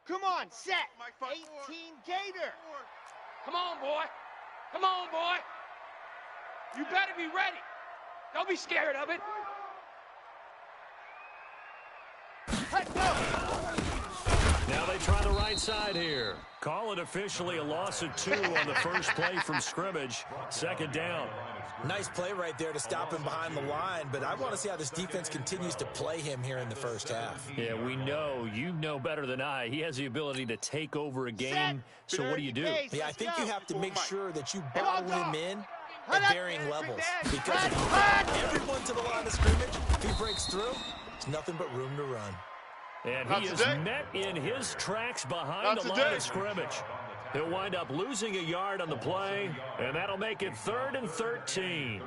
Come on, set. 18 Gator. Come on, boy. Come on, boy. You better be ready. Don't be scared of it. Let's go. Now they try the right side here. Call it officially a loss of 2 on the first play from scrimmage. Second down. Nice play right there to stop him behind the line, but I want to see how this defense continues to play him here in the first half. Yeah, we know. You know better than I. He has the ability to take over a game. So what do you do? Yeah, I think you have to make sure that you bottle him in at varying levels. Because if you have everyone to the line of scrimmage, if he breaks through, there's nothing but room to run. And he is met in his tracks behind the line of scrimmage. He'll wind up losing a yard on the play, and that'll make it 3rd and 13.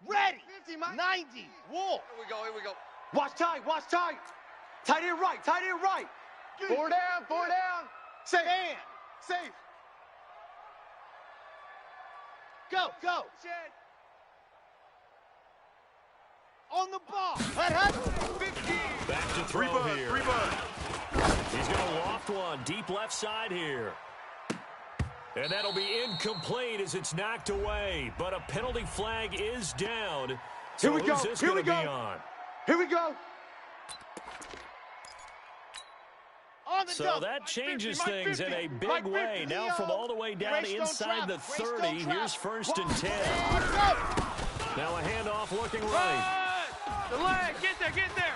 Ready. 90. Wolf. Here we go. Watch tight. Tight end right. 4 down. Safe. Man. Safe. Go. On the ball. 15. Back to throw here. He's going to loft one deep left side here. And that'll be incomplete as it's knocked away. But a penalty flag is down. So Here we go. who's this going to be on? Here we go. So that changes things in a big way. Now from all the way down inside the 30, here's 1st and 10. Now a handoff looking right. The leg. Get there.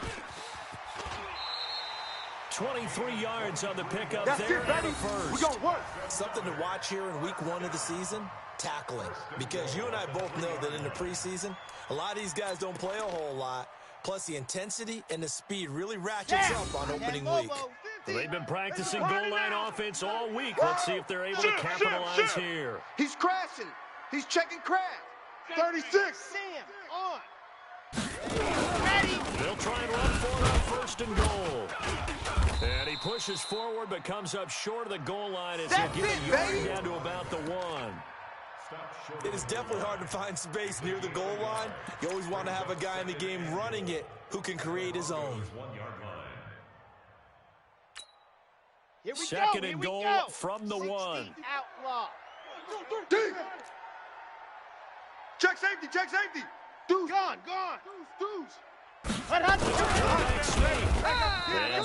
23 yards on the pickup That's there it, and baby. a first. We're going to work. Something to watch here in week 1 of the season, tackling. Because you and I both know that in the preseason, a lot of these guys don't play a whole lot. Plus, the intensity and the speed really ratchets up on opening week. They've been practicing goal line offense all week. Let's see if they're able to capitalize here. He's crashing. He's checking crash. 36. Sam, on. Ready. They'll try and run for it on 1st and goal. And he pushes forward but comes up short of the goal line as he'll get a yard down to about the 1. It is definitely hard to find space near the goal line. You always want to have a guy in the game running it who can create his own. Here we Second go. and goal from the 1. Outlaw. Deep. Check safety. Deuce. Gone. Deuce. And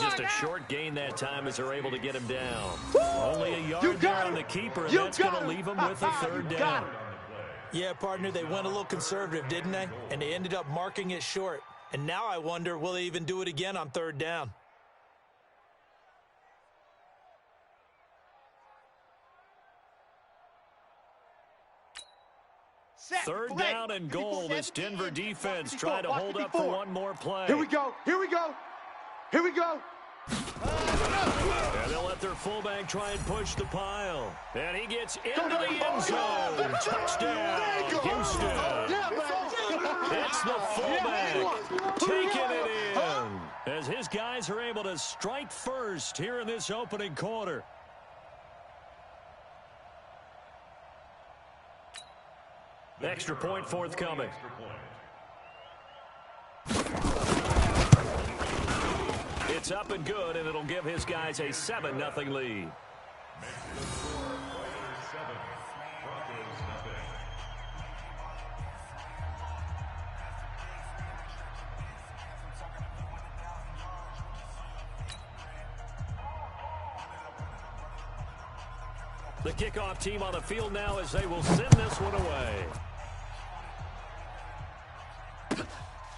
just a short gain that time as they're able to get him down. Only a yard there on the keeper, and that's going to leave him with a 3rd down. Yeah, partner, they went a little conservative, didn't they? And they ended up marking it short. And now I wonder, will they even do it again on 3rd down? Third down and goal. This Denver defense trying to hold up for one more play. Here we go. And they'll let their fullback try and push the pile. And he gets into the end zone. Touchdown, Houston. It's the fullback taking it in as his guys are able to strike first here in this opening quarter. Extra point forthcoming. It's up and good, and it'll give his guys a 7-0 lead. The kickoff team on the field now as they will send this one away.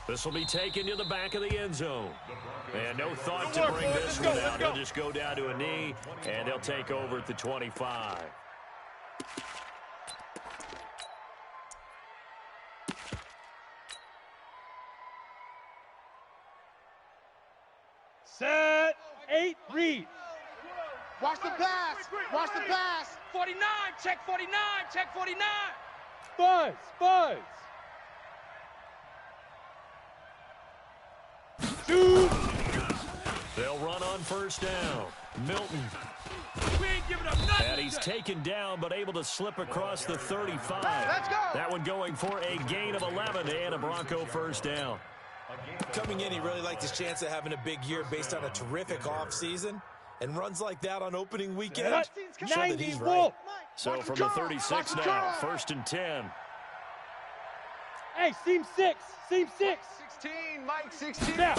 This will be taken to the back of the end zone. And no thought to bring this one out. He'll just go down to a knee, and they'll take over at the 25. Set, 8, read. Watch the pass. 49, check 49. Buzz. Shoot. They'll run on first down. Milton. We ain't giving up nothing. And he's taken down, but able to slip across the 35. Let's go. That one going for a gain of 11 and a Bronco first down. Coming in, he really liked his chance of having a big year based on a terrific offseason. And runs like that on opening weekend, show that he's right. So from the 36 now, 1st and 10. Hey, seam 6. Seam 6. 16, Mike, 16. Yeah.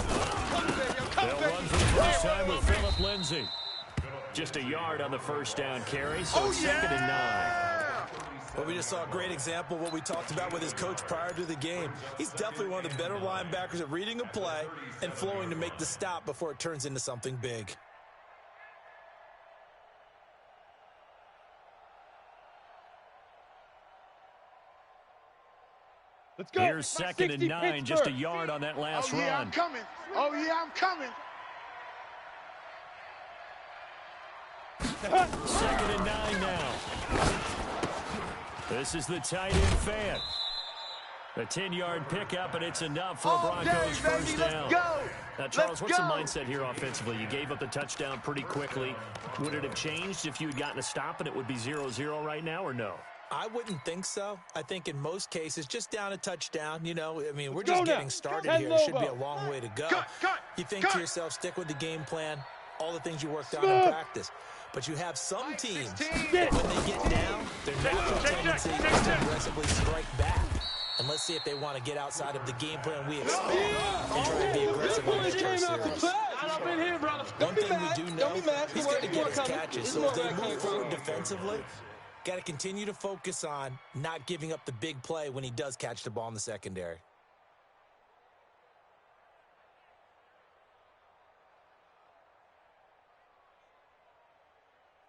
They'll run for the first time with Phillip Lindsay. Just a yard on the first down carry, so it's 2nd and 9. Well, we just saw a great example of what we talked about with his coach prior to the game. He's definitely one of the better linebackers at reading a play and flowing to make the stop before it turns into something big. Let's go. Here's 2nd and 9, just a yard on that last Oh, yeah, run. I'm coming. Oh, yeah, I'm coming. 2nd and 9 now. This is the tight end fan. A 10-yard pickup, and it's enough for a Broncos first down. Let's go. Now, Charles, what's the mindset here offensively? You gave up the touchdown pretty quickly. Would it have changed if you had gotten a stop and it would be 0-0 right now, or no? I wouldn't think so. I think in most cases, just down a touchdown, you know, I mean, we're just getting started here. It should be a long way to go. You think to yourself, stick with the game plan, all the things you worked on in practice. But you have some teams that when they get down, their natural tendency is to aggressively strike back. And let's see if they want to get outside of the game plan we expect and try to be aggressive on this turf series. One thing we do know, he's got to get his catches. So as they move forward defensively, got to continue to focus on not giving up the big play when he does catch the ball in the secondary.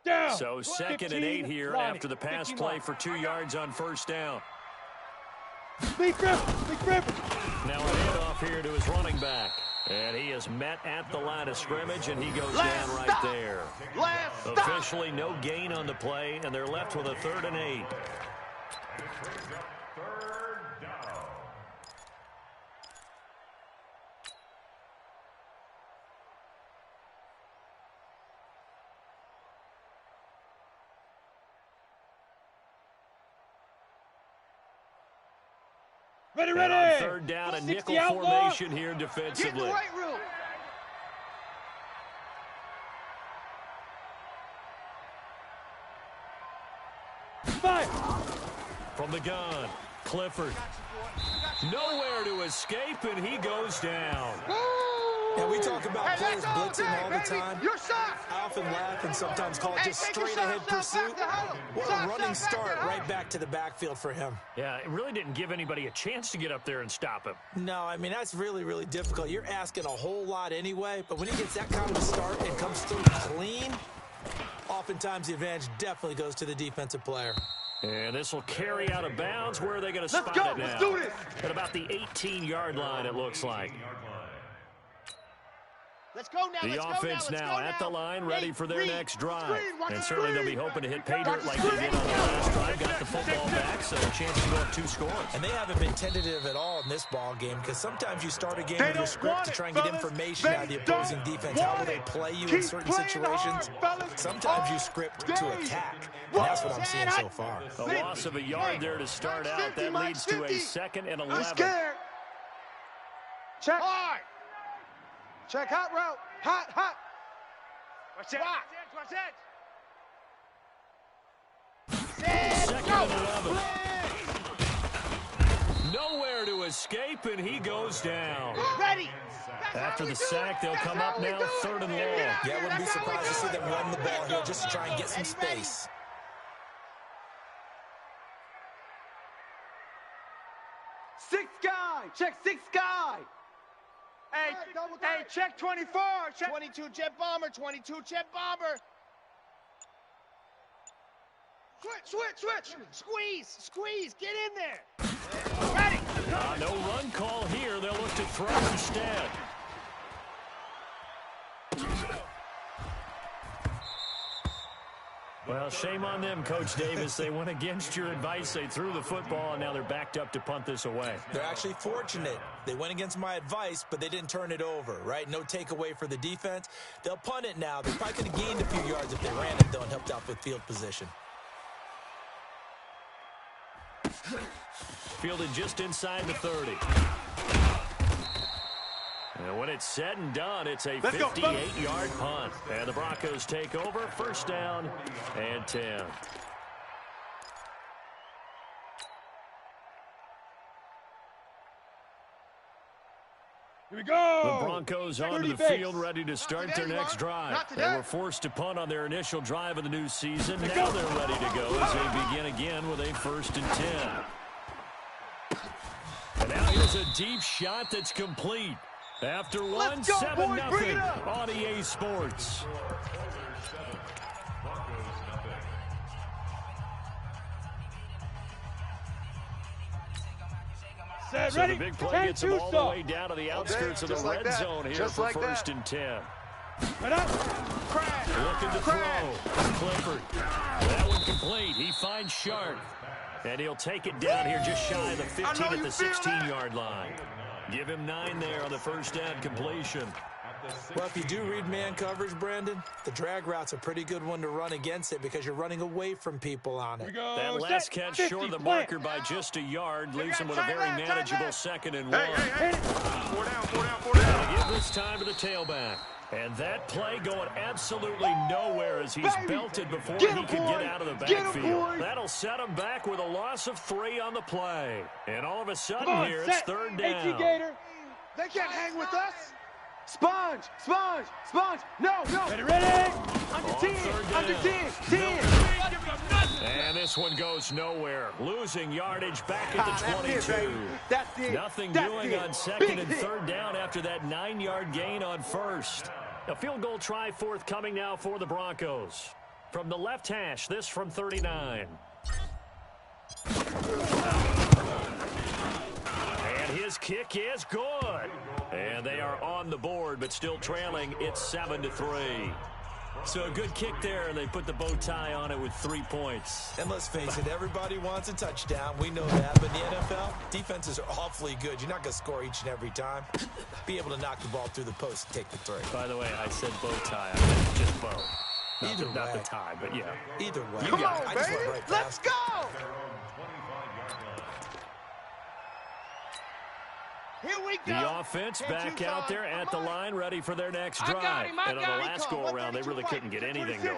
Down. So 2nd and 8 here after the pass play for 2 yards on first down. Big grip. Now a handoff here to his running back. And he is met at the line of scrimmage, and he goes down right there. Officially no gain on the play, and they're left with a 3rd and 8. Ready. And on 3rd down, a nickel formation here defensively. Get in the right room. Five. From the gun, Clifford. Nowhere to escape, and he goes down. And we talk about players blitzing all the time. Your shot. I often laugh and sometimes call it just straight-ahead pursuit. What a running start right back to the backfield for him. Yeah, it really didn't give anybody a chance to get up there and stop him. No, I mean, that's really, really difficult. You're asking a whole lot anyway, but when he gets that kind of a start and comes through clean, oftentimes the advantage definitely goes to the defensive player. And this will carry out of bounds. Where are they going to spot it now? Let's do this. At about the 18-yard line, it looks like. Let's go now. The offense now at the line, ready for their next drive. And certainly they'll be hoping to hit pay dirt like they did on the last drive. Got the football back, so a chance to go up 2 scores. And they haven't been tentative at all in this ball game because sometimes you start a game with your script to try and get information out of the opposing defense. How will they play you in certain situations? Sometimes you script to attack, and that's what I'm seeing so far. A loss of a yard there to start out. That leads to a 2nd and 11. I'm scared. Check. Hard. Check hot route. Hot. Watch that. Watch that. 2nd and 11. Nowhere to escape, and he goes down. Ready. After the sack, they'll come up now 3rd and long. Yeah, I wouldn't be surprised to see them run the ball here just to try and get some space. Six guy. Check 6 guy. Hey, check 24. Check 22 jet bomber, 22 jet bomber. Switch. Squeeze, get in there. Ready. No run call here. They'll look to throw instead. Well, shame on them, Coach Davis. They went against your advice. They threw the football, and now they're backed up to punt this away. They're actually fortunate. They went against my advice, but they didn't turn it over, right? No takeaway for the defense. They'll punt it now. They probably could have gained a few yards if they ran it, though, and helped out with field position. Fielded just inside the 30. And when it's said and done, it's a 58-yard punt. And the Broncos take over, first down and 10. Here we go. The Broncos onto the field, ready to start their next drive. They were forced to punt on their initial drive of the new season. Now they're ready to go as they begin again with a 1st and 10. And now here's a deep shot that's complete. After one, 7-0 on EA Sports. Set, So ready. the big play gets them all the way down to the outskirts of the red that. zone here Just for like 1st that. and 10. Right up. Looking to throw. Clifford. That one complete. He finds Sharp. And he'll take it down here just shy of the 15 at the 16-yard line. Give him 9 there on the first down completion. Well, if you do read man coverage, Brandon, the drag route's a pretty good one to run against it because you're running away from people on it. That last catch short of the marker by just a yard leaves him with a very manageable 2nd and 1. Hey. 4 down. They'll give this time to the tailback. And that play going absolutely nowhere as he's belted before he could get out of the backfield. That'll set him back with a loss of 3 on the play. And all of a sudden here, it's 3rd down. They can't hang with us. Sponge. No. Ready. Under On 10. 3rd Under down. 10. And this one goes nowhere. Losing yardage back at the 22. That's it. Nothing doing on 2nd and 3rd down after that 9-yard gain on 1st. A field goal try forthcoming now for the Broncos. From the left hash, this from 39. And his kick is good. And they are on the board, but still trailing. It's 7-3. So a good kick there, and they put the bow tie on it with 3 points. And let's face it, everybody wants a touchdown. We know that. But in the NFL, defenses are awfully good. You're not going to score each and every time. Be able to knock the ball through the post and take the 3. By the way, I said bow tie. I meant just bow. Not the way. tie, but yeah. Either way. Come on, I just baby. went right Let's past. go. Here we go. The offense back out there at the line, ready for their next I got drive. him, And on the last go-around, they really couldn't get anything going.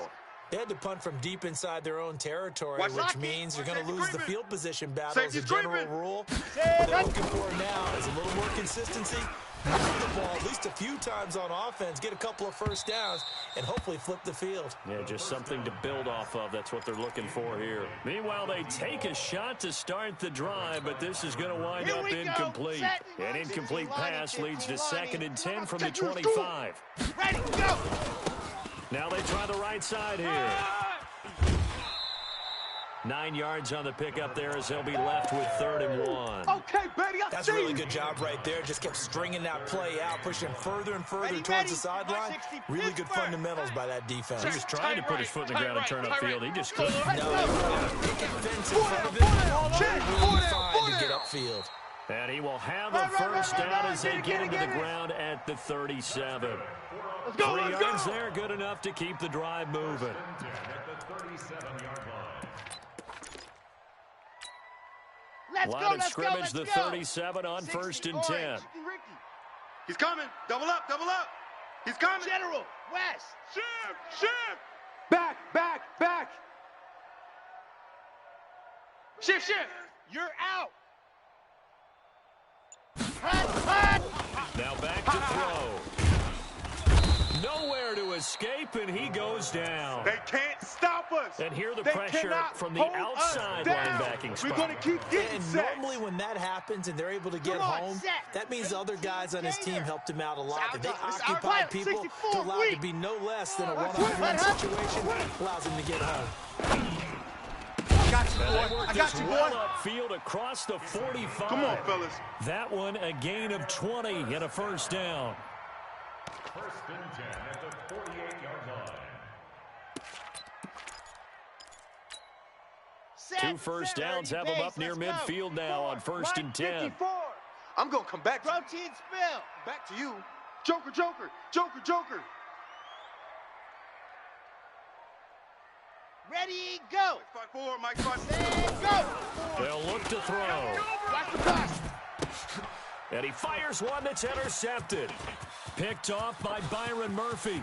They had to punt from deep inside their own territory, Watch which Lockett. means you're going to Safety lose the creeping. field position battle as a Safety's general creeping. rule. What they're looking for now is a little more consistency. Move the ball at least a few times on offense, get a couple of first downs, and hopefully flip the field. Yeah, just something to build off of. That's what they're looking for here. Meanwhile, they take a shot to start the drive, but this is going to wind Here up we go. incomplete. Set. An incomplete pass leads to 2nd and 10 from the Take your 25. Ready, go. Now they try the right side here. 9 yards on the pickup there as they'll be left with 3rd and 1. Okay, baby, That's a really good job right there. Just kept stringing that play out, pushing further and further towards the sideline. Really good fundamentals by that defense. He was trying to put his foot in the ground and turn upfield. He just couldn't. No, pick a fence in front of him. Really fine to get upfield. And he will have a first down as they get into the ground at the 37. 3 yards there, good enough to keep the drive moving. Line of scrimmage, the 37 on 1st and 10. He's coming. Double up. He's coming. General, West. Shift. Back. Shift. You're out. Hot. Now back to throw. Nowhere to escape, and he goes down. They can't stop us. And here the They pressure cannot from the hold outside us down. linebacking spot. We're going to keep getting And sacks. normally when that happens and they're able to get Come on, home, set. that means the other guys on his team helped him out a lot. That they It's our occupy pilot, people 64 to allow it to weak. be no less than a one-on-one situation allows him to get home. I got you, boy. Well upfield across the 45. Come on, fellas. That one a gain of 20 and a first down. 1st and 10 at the 48-yard line. 2 first downs have them up near midfield now on 1st and 10. 54. I'm going to come back to you. Protein spill. Back to you. Joker, Joker, Joker, Joker. Ready, go. Mike 5-4, Mike 5-4. Stand, go. They'll look to throw. Watch the pass. And he fires one that's intercepted. Picked off by Byron Murphy.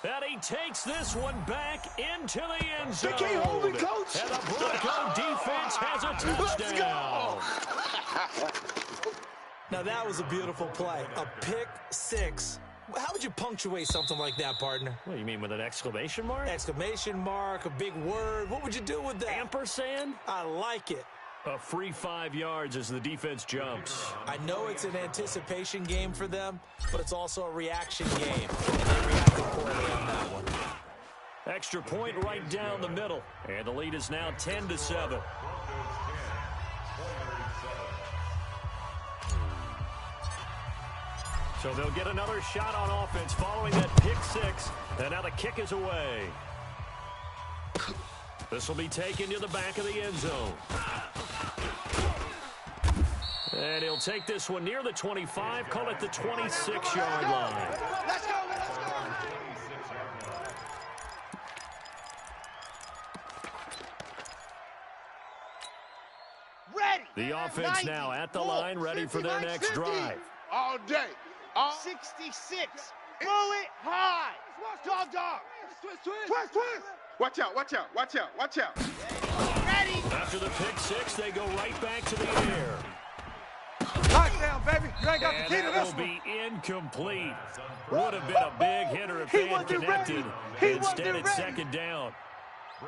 And he takes this one back into the end zone. They can't hold it, Coach. And the Bronco defense has a touchdown. Now that was a beautiful play. A pick six. How would you punctuate something like that, partner? What do you mean, with an exclamation mark? Exclamation mark, a big word. What would you do with that? Ampersand? I like it. A free 5 yards as the defense jumps. I know it's an anticipation game for them, but it's also a reaction game. And they reacted poorly on that one. Extra point right down the middle. And the lead is now 10-7. So they'll get another shot on offense following that pick six. And now the kick is away. This will be taken to the back of the end zone. And he'll take this one near the 25, call it the 26-yard line. Let's go, let's go. Ready. The offense now at the line, ready for their next drive. All day. 66. Throw it high. Dog, dog. Twist. Watch out, watch out, watch out, watch out. Ready. After the pick six, they go right back to the air. Touchdown, baby. You ain't got And the key to that this will one. be incomplete. Would have been a big hitter if they had connected. Instead, it's second down.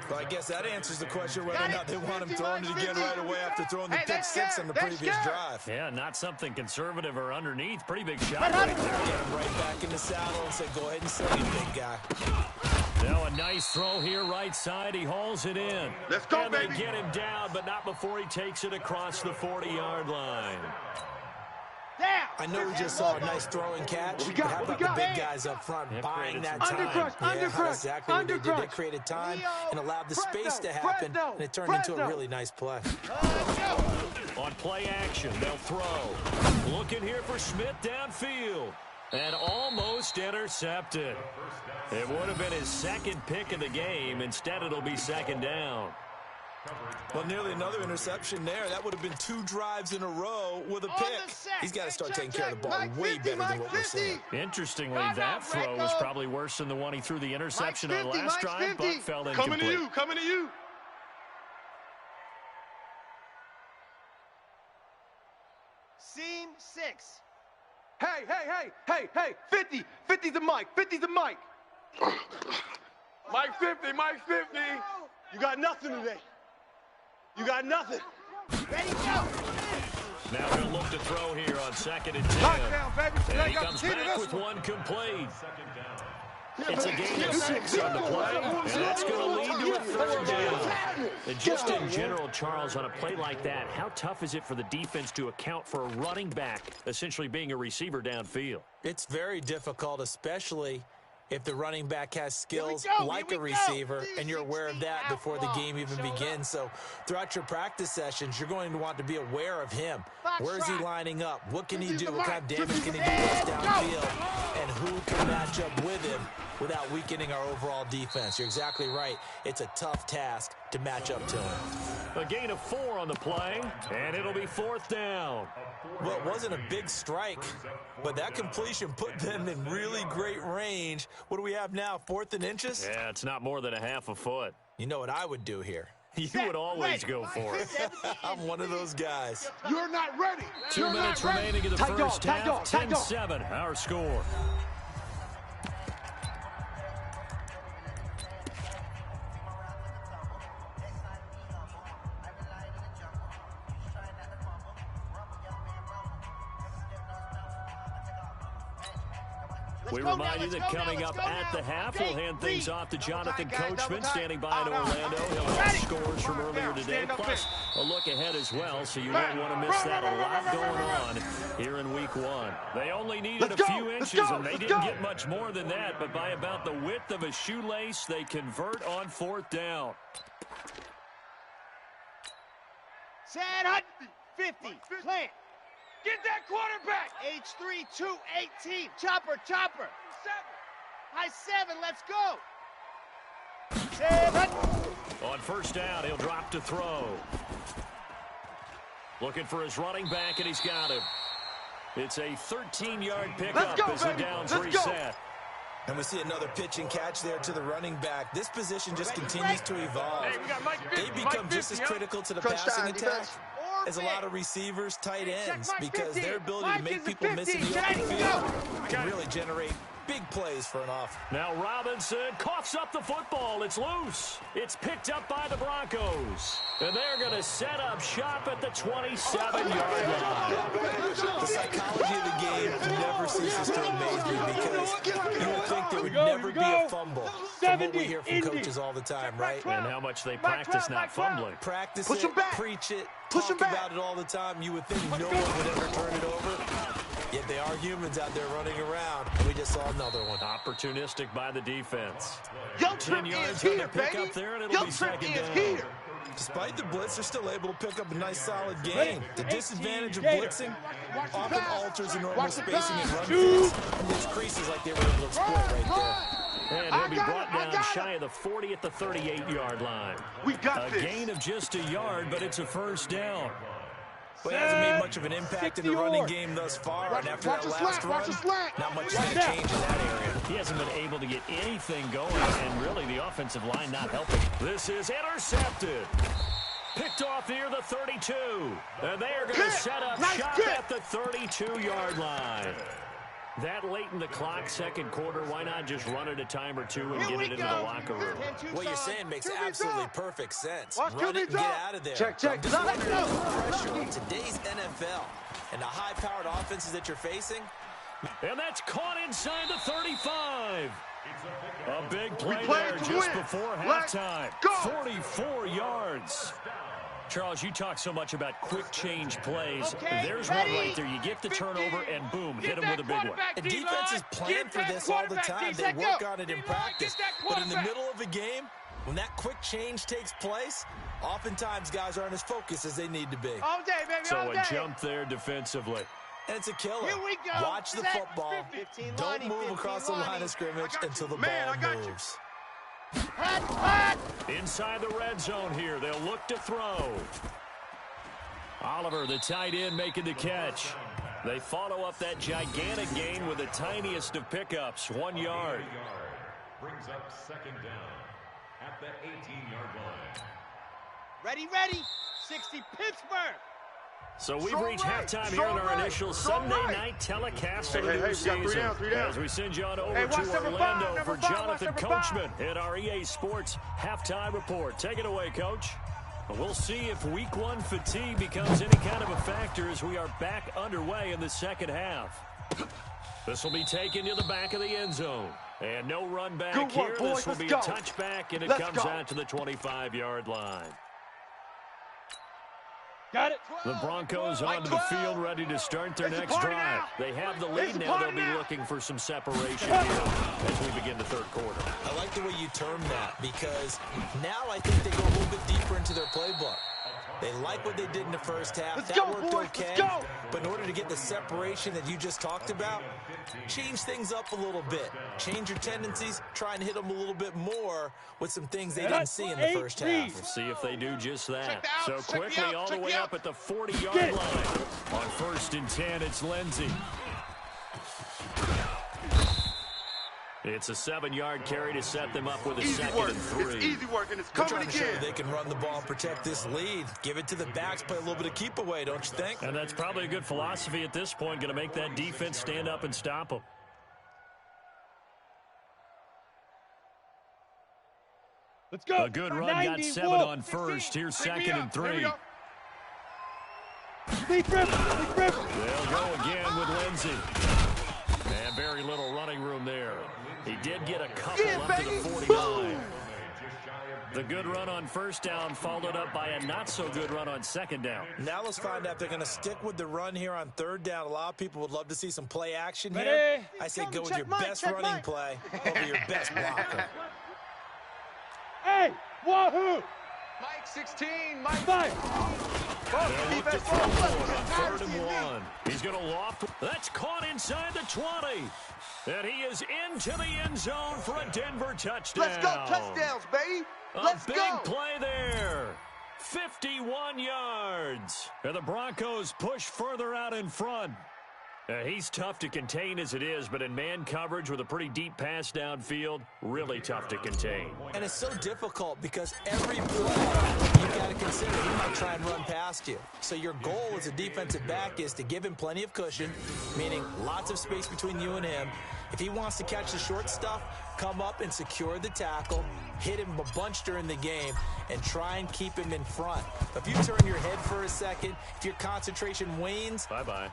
Well, I guess that answers the question whether or not they want him throwing it again right away after throwing the pick six on the previous drive. Yeah, not something conservative or underneath. Pretty big shot Right right Get there. him right back in the saddle and say, go ahead and sling it, big guy. Now a nice throw here right side. He hauls it in. Let's go, and they baby. get him down, but not before he takes it across the 40-yard line. Down. I know we just saw a nice throw and catch. we got? How What we about the got? big guys up front Yep, buying created that some time? time. That's exactly what they did. They created time and allowed the space to happen, Fresno, and it turned into a really nice play. On play action, they'll throw. Looking here for Smith downfield. And almost intercepted. It would have been his second pick of the game. Instead, it'll be second down. Well, nearly another interception there. That would have been 2 drives in a row with a On pick. the sack. He's got to start Check, taking care of the ball Mike way 50, better than Mike what we're 50. seeing. Interestingly, Come that on, throw was Franco. probably worse than the one he threw the interception Mike's on 50, last Mike's drive, 50. but fell Coming to incomplete. you, coming to you. Seam 6. Hey, 50. 50's the Mike, 50's the Mike. Mike 50, Mike 50. You got nothing today. You got nothing. Ready, go. Now he'll look to throw here on 2nd and 10. Touchdown, baby. You And ain't he got comes the key to back this with one. one complete. It's a gain of 6 on the play, and that's going to lead to a 3rd down. And just in general, Charles, on a play like that, how tough is it for the defense to account for a running back essentially being a receiver downfield? It's very difficult, especially if the running back has skills Here we go, like here a we go. receiver, and you're aware of that before the game even begins. So throughout your practice sessions, you're going to want to be aware of him. Where is he lining up? What can he do? What kind of damage can he do what's downfield? And who can match up with him without weakening our overall defense? You're exactly right. It's a tough task to match up to him. A gain of 4 on the play, and it'll be 4th down. Well, it wasn't a big strike, but that completion put them in really great range. What do we have now, 4th and inches? Yeah, it's not more than a half a foot. You know what I would do here? You would always go for it. I'm one of those guys. You're not ready. 2 minutes remaining in the first half, 10-7, our score. We remind you that coming up at the half, we'll hand things off to Jonathan Coachman, standing by in Orlando. He'll have scores from earlier today, plus a look ahead as well, so you won't want to miss that. A lot going on here in week 1. They only needed a few inches, and they didn't get much more than that, but by about the width of a shoelace, they convert on 4th down. Sad Hut, 50, plant. Get that quarterback! H3, 218, chopper. High 7, let's go. 7. On 1st down, he'll drop to throw. Looking for his running back, and he's got him. It's a 13-yard pickup as a downs reset. And we see another pitch and catch there to the running back. This position just continues to evolve. They become just as critical to the passing attack as a lot of receivers, tight ends, because their ability to make people miss in the open field can really generate big plays for an offense. Now Robinson coughs up the football. It's loose. It's picked up by the Broncos. And they're going to set up shop at the 27-yard line. The psychology of the game never ceases to amaze me, because you would think there would never be a fumble from what we hear from coaches all the time, right? And how much they practice not fumbling. Practice it, preach it, talk about it all the time. You would think no one would ever turn it over. Yet they are humans out there running around, and we just saw another one. Opportunistic by the defense. 10 yards on the pickup there, and it'll be 2nd down. Despite the blitz, they're still able to pick up a nice, solid gain. The disadvantage of blitzing often alters the normal spacing and run fits, and those creases like they were able to exploit right there. And he'll be brought down shy of the 40 at the 38-yard line. We got this. A gain of just a yard, but it's a 1st down. But it hasn't made much of an impact in the running game thus far, and after that last run, not much is going to change in that area. He hasn't been able to get anything going, and really the offensive line not helping. This is intercepted. Picked off near the 32. And they are going to set up shop at the 32-yard line. That late in the clock, 2nd quarter, why not just run it a time or two and get it into the locker room? What you're saying makes absolutely perfect sense. Run it and get out of there. Check. Pressure in today's NFL and the high-powered offenses that you're facing. And that's caught inside the 35. A big play there just before halftime. 44 yards. Charles, you talk so much about quick change plays. There's one right there. You get the turnover, and boom, hit him with a big one. And defenses plan for this all the time. They work on it in practice. But in the middle of a game, when that quick change takes place, oftentimes guys aren't as focused as they need to be. All day, baby, so a jump there defensively. And it's a killer. Here we go. Watch the football. Don't move across the line of scrimmage until the ball moves. Inside the red zone here. They'll look to throw. Oliver, the tight end, making the catch. They follow up that gigantic gain with the tiniest of pickups, 1 yard. Brings up 2nd down at the 18-yard line. Ready. 60 Pittsburgh. So we've reached halftime here in our initial Sunday night telecast of the new season. As we send you on over to Orlando for Jonathan Coachman in our EA Sports halftime report. Take it away, Coach. We'll see if week 1 fatigue becomes any kind of a factor as we are back underway in the 2nd half. This will be taken to the back of the end zone. And no run back here. This will be a touchback, and it comes out to the 25-yard line. Got it. The Broncos onto the field, ready to start their next drive. They have the lead now. They'll be looking for some separation here as we begin the 3rd quarter. I like the way you term that, because now I think they go a little bit deeper into their playbook. They like what they did in the 1st half. That worked okay. But in order to get the separation that you just talked about, change things up a little bit. Change your tendencies. Try and hit them a little bit more with some things they didn't see in the 1st half. We'll see if they do just that. So quickly all the way up at the 40-yard line. On 1st and 10, it's Lindsey. It's a 7-yard carry to set them up with a 2nd and 3. It's easy work, and it's They're coming trying to show again. they can run the ball and protect this lead. Give it to the backs, play a little bit of keep away, don't you think? And that's probably a good philosophy at this point, going to make that defense stand up and stop them. Let's go. A good run, got 7 on 1st. Here's 2nd and 3. They'll go again with Lindsey. And very little running room there. He did get a couple up to the 49. The good run on first down followed up by a not-so-good run on second down. Now let's find out if they're going to stick with the run here on third down. A lot of people would love to see some play action here. I say go with your best running play over your best blocker. Hey, wahoo! Mike 16, Mike 5. They'll look to throw on 3rd and 1. He's going to loft. That's caught inside the 20. And he is into the end zone for a Denver touchdown. Let's go touchdowns, baby. Let's go. go. A big play there. 51 yards. And the Broncos push further out in front. He's tough to contain as it is, but in man coverage with a pretty deep pass downfield, really tough to contain. And it's so difficult because every play you've got to consider he might try and run past you. So your goal as a defensive back is to give him plenty of cushion, meaning lots of space between you and him. If he wants to catch the short stuff, come up and secure the tackle, hit him a bunch during the game, and try and keep him in front. If you turn your head for a second, if your concentration wanes,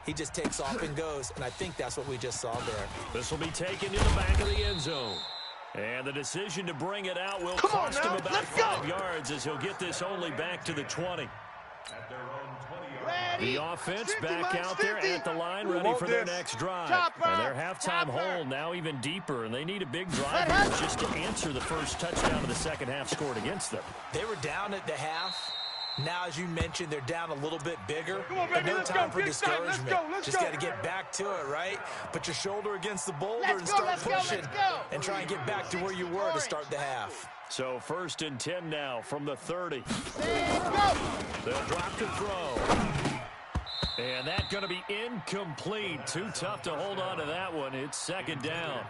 he just takes off and goes, and I think that's what we just saw there. This will be taken to the back of the end zone. And the decision to bring it out will cost him about 5 yards as he'll get this only back to the 20. The offense back out there at the line, ready for their next drive. And their halftime hole now even deeper, and they need a big drive here just to answer the first touchdown of the second half scored against them. They were down at the half. Now, as you mentioned, they're down a little bit bigger, but no time for discouragement. Just got to get back to it, right? Put your shoulder against the boulder and start pushing and try and get back to where you were to start the half. So 1st and 10 now from the 30. They'll drop to throw. And that's going to be incomplete. Too tough to hold on to that one. It's 2nd down.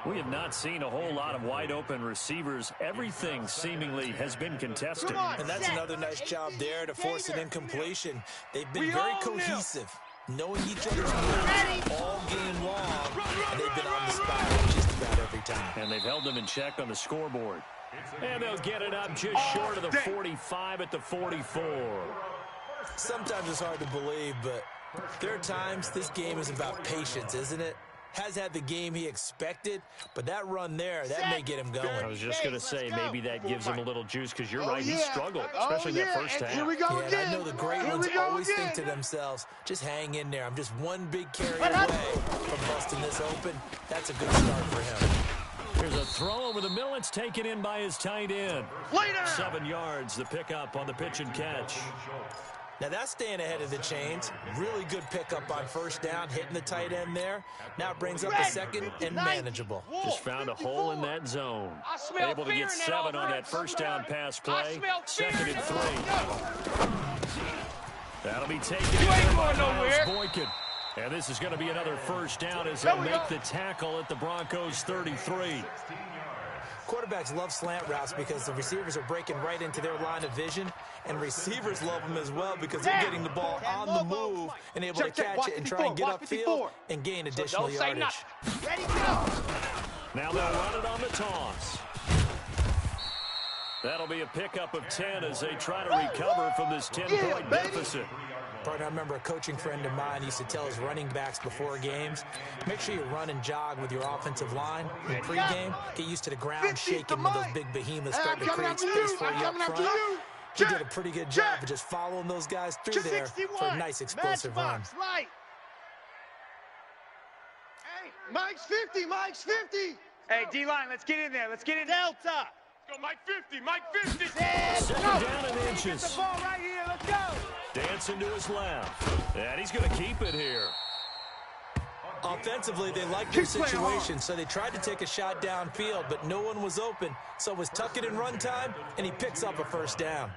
We have not seen a whole lot of wide-open receivers. Everything seemingly has been contested. And that's another nice job there to force an incompletion. They've been very cohesive, knowing each other's moves all game long, and they've been on the spot just about every time. And they've held them in check on the scoreboard. And they'll get it up just short of the 45 at the 44. Sometimes it's hard to believe, but there are times this game is about patience, isn't it? Has had the game he expected, but that run there, that may get him going. I was just going to say, maybe that gives him a little juice, because you're right, he struggled, especially in that first half. Here we go again. And I know the great ones always think to themselves, just hang in there. I'm just one big carry away from busting this open. That's a good start for him. Here's a throw over the middle. It's taken in by his tight end. 7 yards, the pickup on the pitch and catch. Now that's staying ahead of the chains. Really good pickup on first down, hitting the tight end there. Now it brings up the second and manageable. Just found a hole in that zone. Able to get 7 on that first down pass play. 2nd and 3. That'll be taken in by Miles Boykin. And this is going to be another first down as they'll make the tackle at the Broncos 33. Quarterbacks love slant routes because the receivers are breaking right into their line of vision, and receivers love them as well because they're getting the ball on the move and able to catch it and try and get upfield and gain additional yardage. Ready, go! Now they'll run it on the toss. That'll be a pickup of 10 as they try to recover from this 10-point deficit. Partner, I remember a coaching friend of mine used to tell his running backs before games, make sure you run and jog with your offensive line in pregame. Get used to the ground shaking when those big behemoths start to create space for you up front. He did a pretty good job of just following those guys through there for a nice explosive run. Hey, Mike's 50, Mike's 50. Hey, D-line, let's get in there. Let's get in Delta. Let's go, Mike 50, Mike 50. 2nd down and inches. Get the ball right here. Let's go. Dancing to his left. And he's going to keep it here. Offensively, they liked their situation, so they tried to take a shot downfield, but no one was open. So it was tuck it in run time, and he picks up a first down.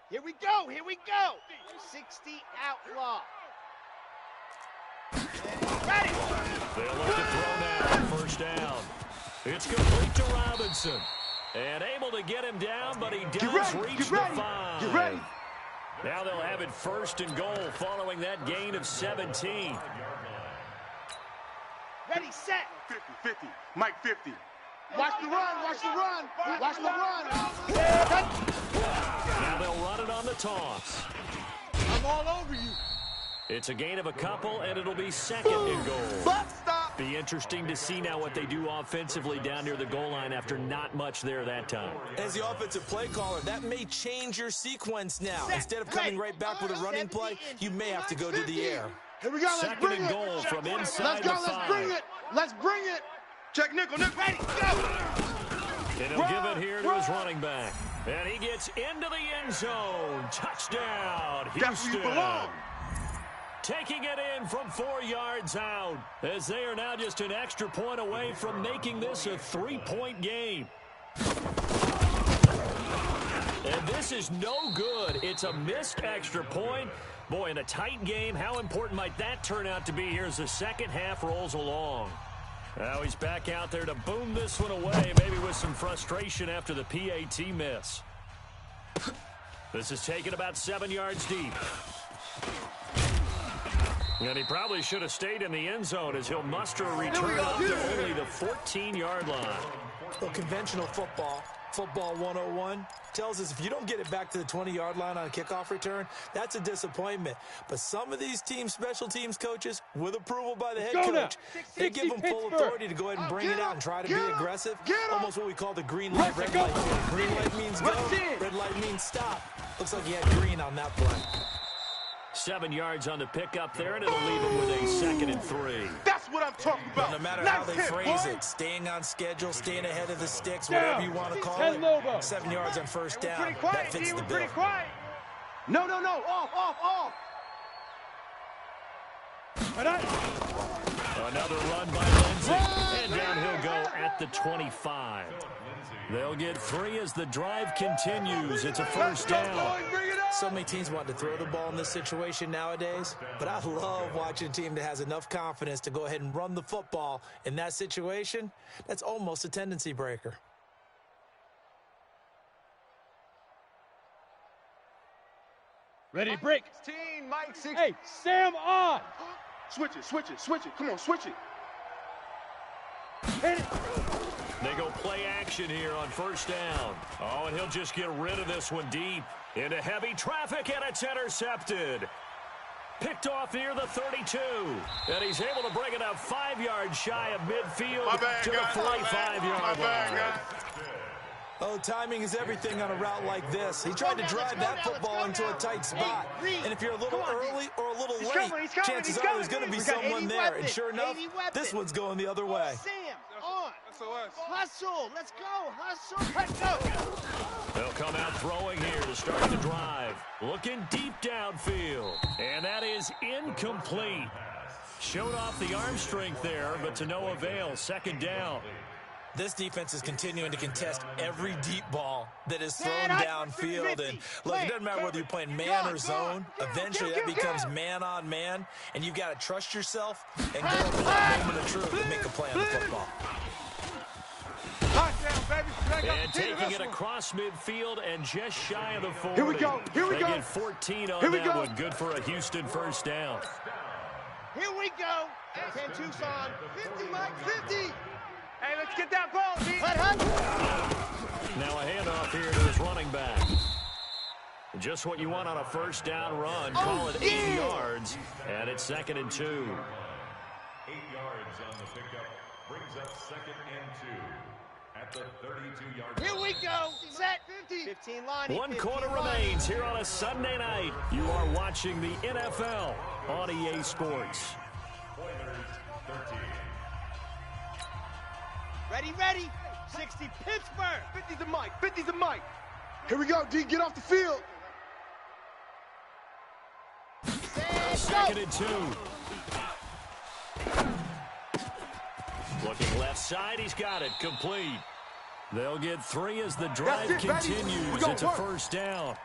Here we go. Here we go. 60 outlaw. Ready. They'll look to throw now. First down. It's complete to Robinson. And able to get him down, but he does reach the 5. Get ready. Now they'll have it 1st and goal following that gain of 17. Ready, set. 50, 50, Mike 50. Watch the run, watch the run, watch the run. Now they'll run it on the toss. I'm all over you. It's a gain of a couple, and it'll be 2nd and goal. Butt stop. Be interesting to see now what they do offensively down near the goal line after not much there that time. As the offensive play caller, that may change your sequence now. Instead of coming right back with a running play, you may have to go to the air. Here we go. Let's Second bring and it. goal from inside Let's go. the 5. Let's bring it. Let's bring it. Check nickel. Ready. Go. And he'll give it here to his running back. And he gets into the end zone. Touchdown, Houston. That's where you belong. Taking it in from 4 yards out, as they are now just an extra point away from making this a 3-point game. And this is no good. It's a missed extra point. Boy, in a tight game, how important might that turn out to be here as the second half rolls along? Now he's back out there to boom this one away, maybe with some frustration after the PAT miss. This is taken about 7 yards deep. And he probably should have stayed in the end zone as he'll muster a return up to only the 14-yard line. Well, conventional football 101, tells us if you don't get it back to the 20-yard line on a kickoff return, that's a disappointment. But some of these special teams coaches, with approval by the head coach, they give them full authority to go ahead and bring it out and try to be aggressive. Almost what we call the green light, red light. Green light means go, red light means stop. Looks like he had green on that play. 7 yards on the pickup there, and it'll leave him with a 2nd and 3. That's what I'm talking about. No matter how they phrase it, staying on schedule, staying ahead of the sticks, whatever you want to call it, 7 yards on first down, that fits the bill. No. Off. Another run by Lindsey, and down he'll go at the 25. They'll get 3 as the drive continues. It's a first down. So many teams want to throw the ball in this situation nowadays, but I love watching a team that has enough confidence to go ahead and run the football in that situation. That's almost a tendency breaker. Ready, break. 16, Mike 6. Hey, Sam on. Switch it. Come on, switch it. Hit it. They go play action here on first down. Oh, and he'll just get rid of this one deep into heavy traffic, and it's intercepted. Picked off near the 32. And he's able to bring it up 5 yards shy of midfield to the 45-yard line. Oh, timing is everything on a route like this. He tried to drive that football into a tight spot. And if you're a little early or a little late, chances are there's going to be someone there. And sure enough, this one's going the other way. Sam, on. Hustle. Let's go. Hustle. Let's go. They'll come out throwing here to start the drive. Looking deep downfield. And that is incomplete. Showed off the arm strength there, but to no avail. Second down. This defense is continuing to contest every deep ball that is thrown downfield. And look, it doesn't matter whether you're playing man or zone. Eventually, that becomes man on man. And you've got to trust yourself and go up in that moment of truth and make a play on the football. And taking it across midfield and just shy of the 40. Here we go. They get 14 on that one. Good for a Houston first down. Here we go. 10 Tucson. 50, Mike, 50. Hey, let's get that ball, D. Now a handoff here to his running back. Just what you want on a first down run. Call it 8 yards. And it's 2nd and 2. 8 yards on the pickup brings up 2nd and 2 at the 32-yard line. Here we go. Set. 15 line. 1 quarter remains here on a Sunday night. You are watching the NFL on EA Sports. Pointers 13. Ready. 60 Pittsburgh. 50's a Mike. 50's a Mike. Here we go, D. Get off the field. 2nd and 2. Looking left side. He's got it. Complete. They'll get 3 as the drive continues. It's a first down.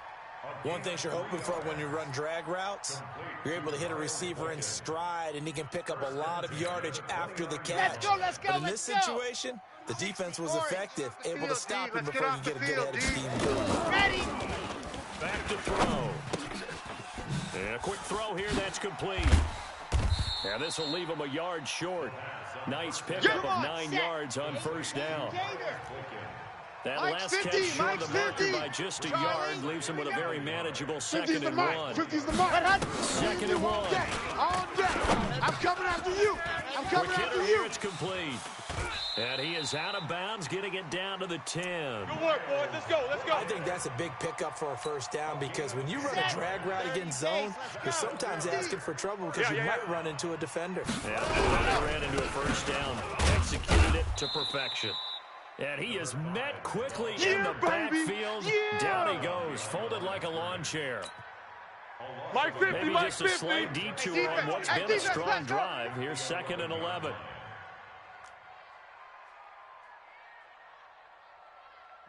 One thing you're hoping for when you run drag routes, you're able to hit a receiver in stride, and he can pick up a lot of yardage after the catch. Let's go. But in this situation, the defense was effective, able to stop him before you get a good head of steam. Ready. Back to throw. And a quick throw here. That's complete. And this will leave him a yard short. Nice pickup of 9 yards on first down. That Mike's last 50, catch short Mike's of the marker 50. by just a yard leaves him with a very manageable 50's second the and mark. 1. 50's the mark. Second and 1. All day. I'm coming after you. I'm coming Quick after hitter you. here, it's complete. And he is out of bounds, getting it down to the 10. Good work, boys. Let's go. Let's go. I think that's a big pickup for a first down because when you run a drag route against zone, you're sometimes asking for trouble because you might run into a defender. Yeah, he ran into a first down, executed it to perfection. And he is met quickly in the backfield. Down he goes, folded like a lawn chair. Mike 50, Maybe Mike just a 50. slight detour on what's been a strong drive. Here's 2nd and 11.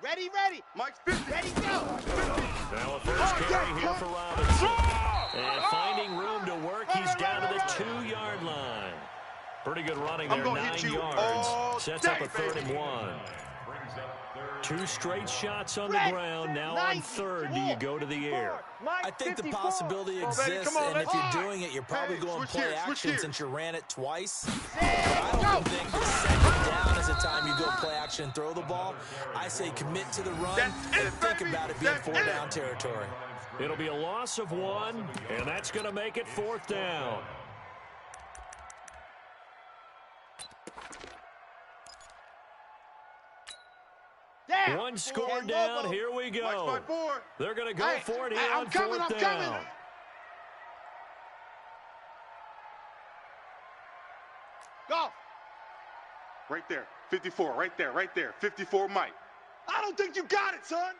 Ready, ready. Mike's 50. Ready, go. Now a first carry here for Robinson. And finding room to work, he's down to the 2-yard line. Pretty good running there, 9 yards. Sets up a 3rd and 1. 2 straight shots on the ground. Now on 3rd, do you go to the air? I think the possibility exists, and if you're doing it, you're probably going play action since you ran it twice. But I don't think the 2nd down is the time you go play action and throw the ball. I say commit to the run and think about it being 4-down territory. It'll be a loss of 1, and that's going to make it 4th down. One score down. Here we go. They're going to go for it here on 4th down. Go. Right there. 54. Right there. Right there. 54, Mike. I don't think you got it, son.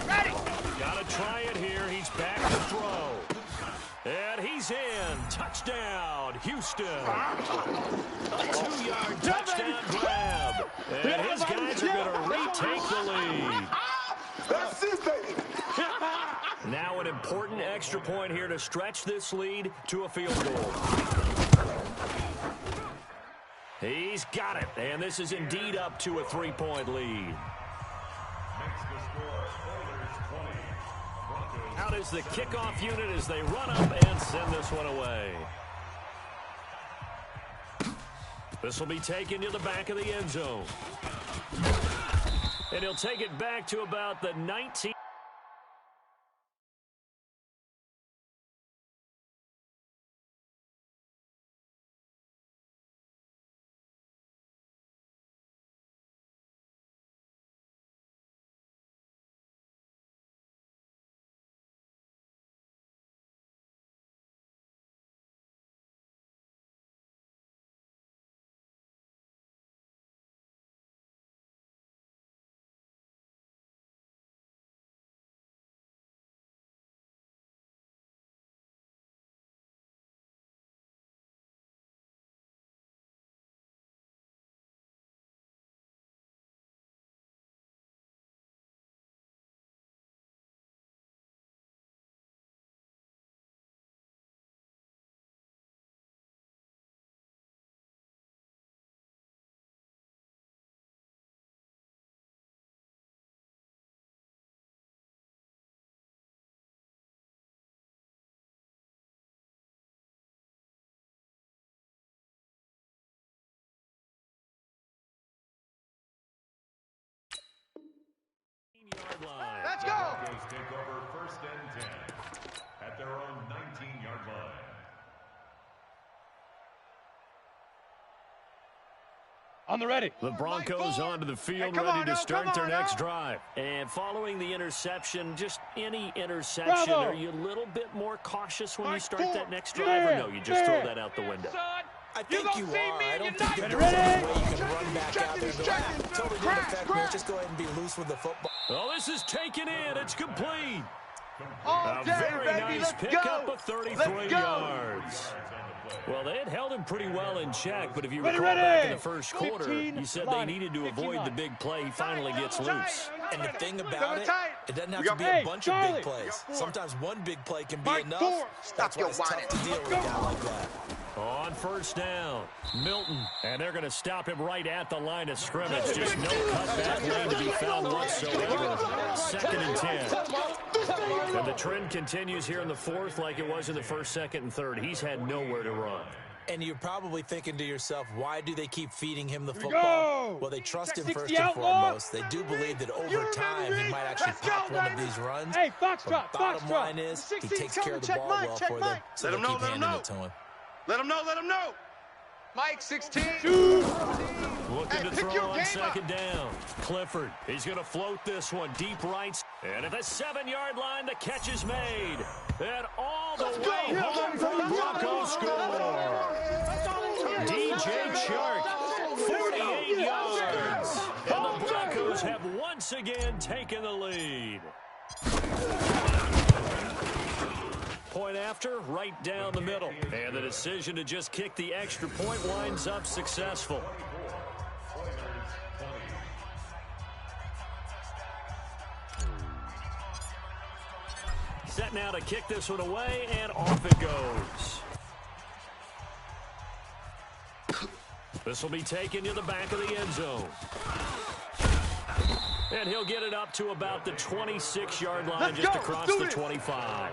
Ready. Got to try it here. He's back to throw. And he's in. Touchdown, Houston. A 2-yard touchdown grab. And his guys are going to retake the lead. That's it, baby. Now an important extra point here to stretch this lead to a field goal. He's got it. And this is indeed up to a 3-point lead. Out is the kickoff unit as they run up and send this one away. This will be taken to the back of the end zone. And he'll take it back to about the 19. Yard line. Let's go. Broncos take over 1st and 10 at their own 19-yard line. On the ready. The Broncos onto the field, ready to start their next drive. And following the interception, just any interception, are you a little bit more cautious when you start that next drive, or no, you just throw that out the window? I think you are. I don't think there's any way you can run back out there and go, totally didn't affect me. Just go ahead and be loose with the football. Oh, this is taken in. It's complete. All A day, very baby. nice Let's pickup go. of 33 Let's go. yards. Well, they had held him pretty well in check, but if you recall Ready. back in the first quarter, 15 you said line. they needed to 15 avoid line. the big play. He finally gets loose. And the thing about it, it doesn't have to be Hey, a bunch Charlie. of big plays. Sometimes one big play can be Mike, enough. 4. That's why it's tough to deal with a guy like that. On 1st down, Milton, and they're going to him right at the line of scrimmage. Just no cutback lane to be found whatsoever. 2nd and 10. And the trend continues here in the 4th like it was in the 1st, 2nd, and 3rd. He's had nowhere to run. And you're probably thinking to yourself, why do they keep feeding him the football? Well, they trust him first and foremost. They do believe that over time he might actually pop one of these runs. Hey, Foxtrot, the bottom line is he takes care of the ball well for them, so they'll keep handing it to him. Let him know. Mike, 16. Looking to throw on second down. Clifford, he's going to float this one deep right. And at the 7-yard line, the catch is made. And all the way home for the Broncos score. DJ Chark, 48 yards. And the Broncos have once again taken the lead. Point after, right down the middle. And the decision to just kick the extra point winds up successful. Set now to kick this one away, and off it goes. This will be taken to the back of the end zone. And he'll get it up to about the 26-yard line, just across the 25.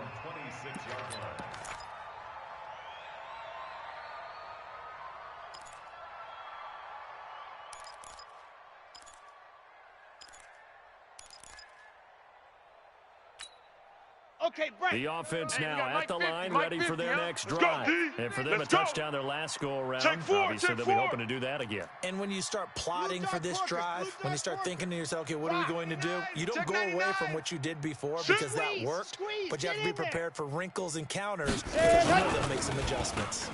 Okay, Brett. The offense now at the line, ready for their next drive. And for them, a touchdown their last go-around. Obviously, they'll be hoping to do that again. And when you start plotting for this drive, when you start thinking to yourself, okay, what are we going to do? You don't go away from what you did before because that worked, but you have to be prepared for wrinkles and counters because you know they'll make some adjustments.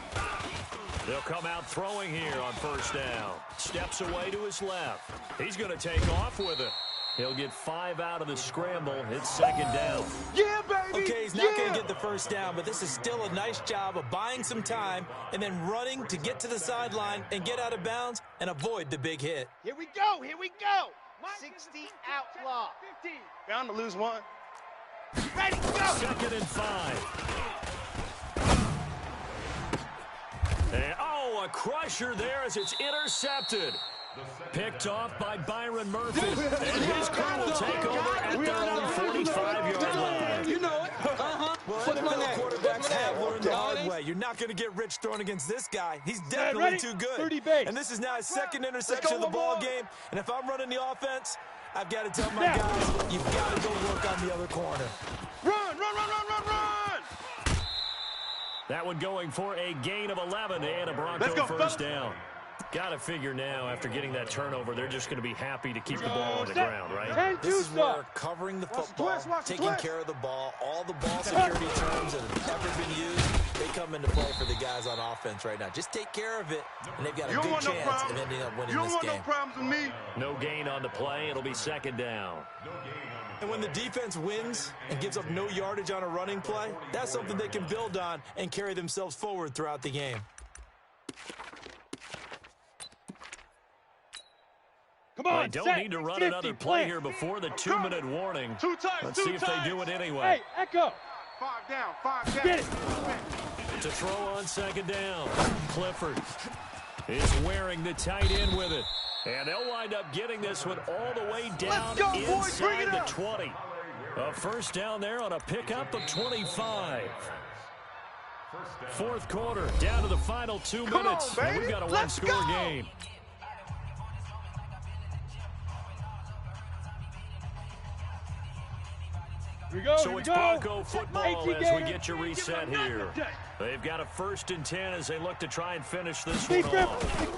They'll come out throwing here on first down. Steps away to his left. He's going to take off with it. He'll get 5 out of the scramble. It's second down. Yeah, baby! Okay, he's not going to get the first down, but this is still a nice job of buying some time and then running to get to the sideline and get out of bounds and avoid the big hit. Here we go. 60 outlaw. Bound to lose one. Ready, go! Second and 5. And, a crusher there as it's intercepted. Picked off by Byron Murphy. And his crew will take over at their own 45-yard line. You know it. Well, NFL quarterbacks have learned the hard way. You're not going to get rich throwing against this guy. He's definitely too good. And this is now his second interception of the ball game. And if I'm running the offense, I've got to tell my guys, you've got to go work on the other corner. Run! That one going for a gain of 11 and a Bronco first down. Got to figure now, after getting that turnover, they're just going to be happy to keep the ball on the ground, right? This is where covering the football, taking care of the ball, all the ball security terms that have ever been used, they come into play for the guys on offense right now. Just take care of it, and they've got a good chance of ending up winning this game. You don't want no problems with me. No gain on the play. It'll be second down. And when the defense wins and gives up no yardage on a running play, that's something they can build on and carry themselves forward throughout the game. Come on, they don't need to run another play here before the 2-minute warning. Let's see if they do it anyway. Hey, Echo. 5 down. Get it. To throw on second down. Clifford is wearing the tight end with it. And they'll wind up getting this one all the way down inside the 20. A first down there on a pickup of 25. Fourth quarter, down to the final 2 minutes. And we've got a one-score game. So it's Bronco football as we get you reset here. They've got a 1st and 10 as they look to try and finish this one off.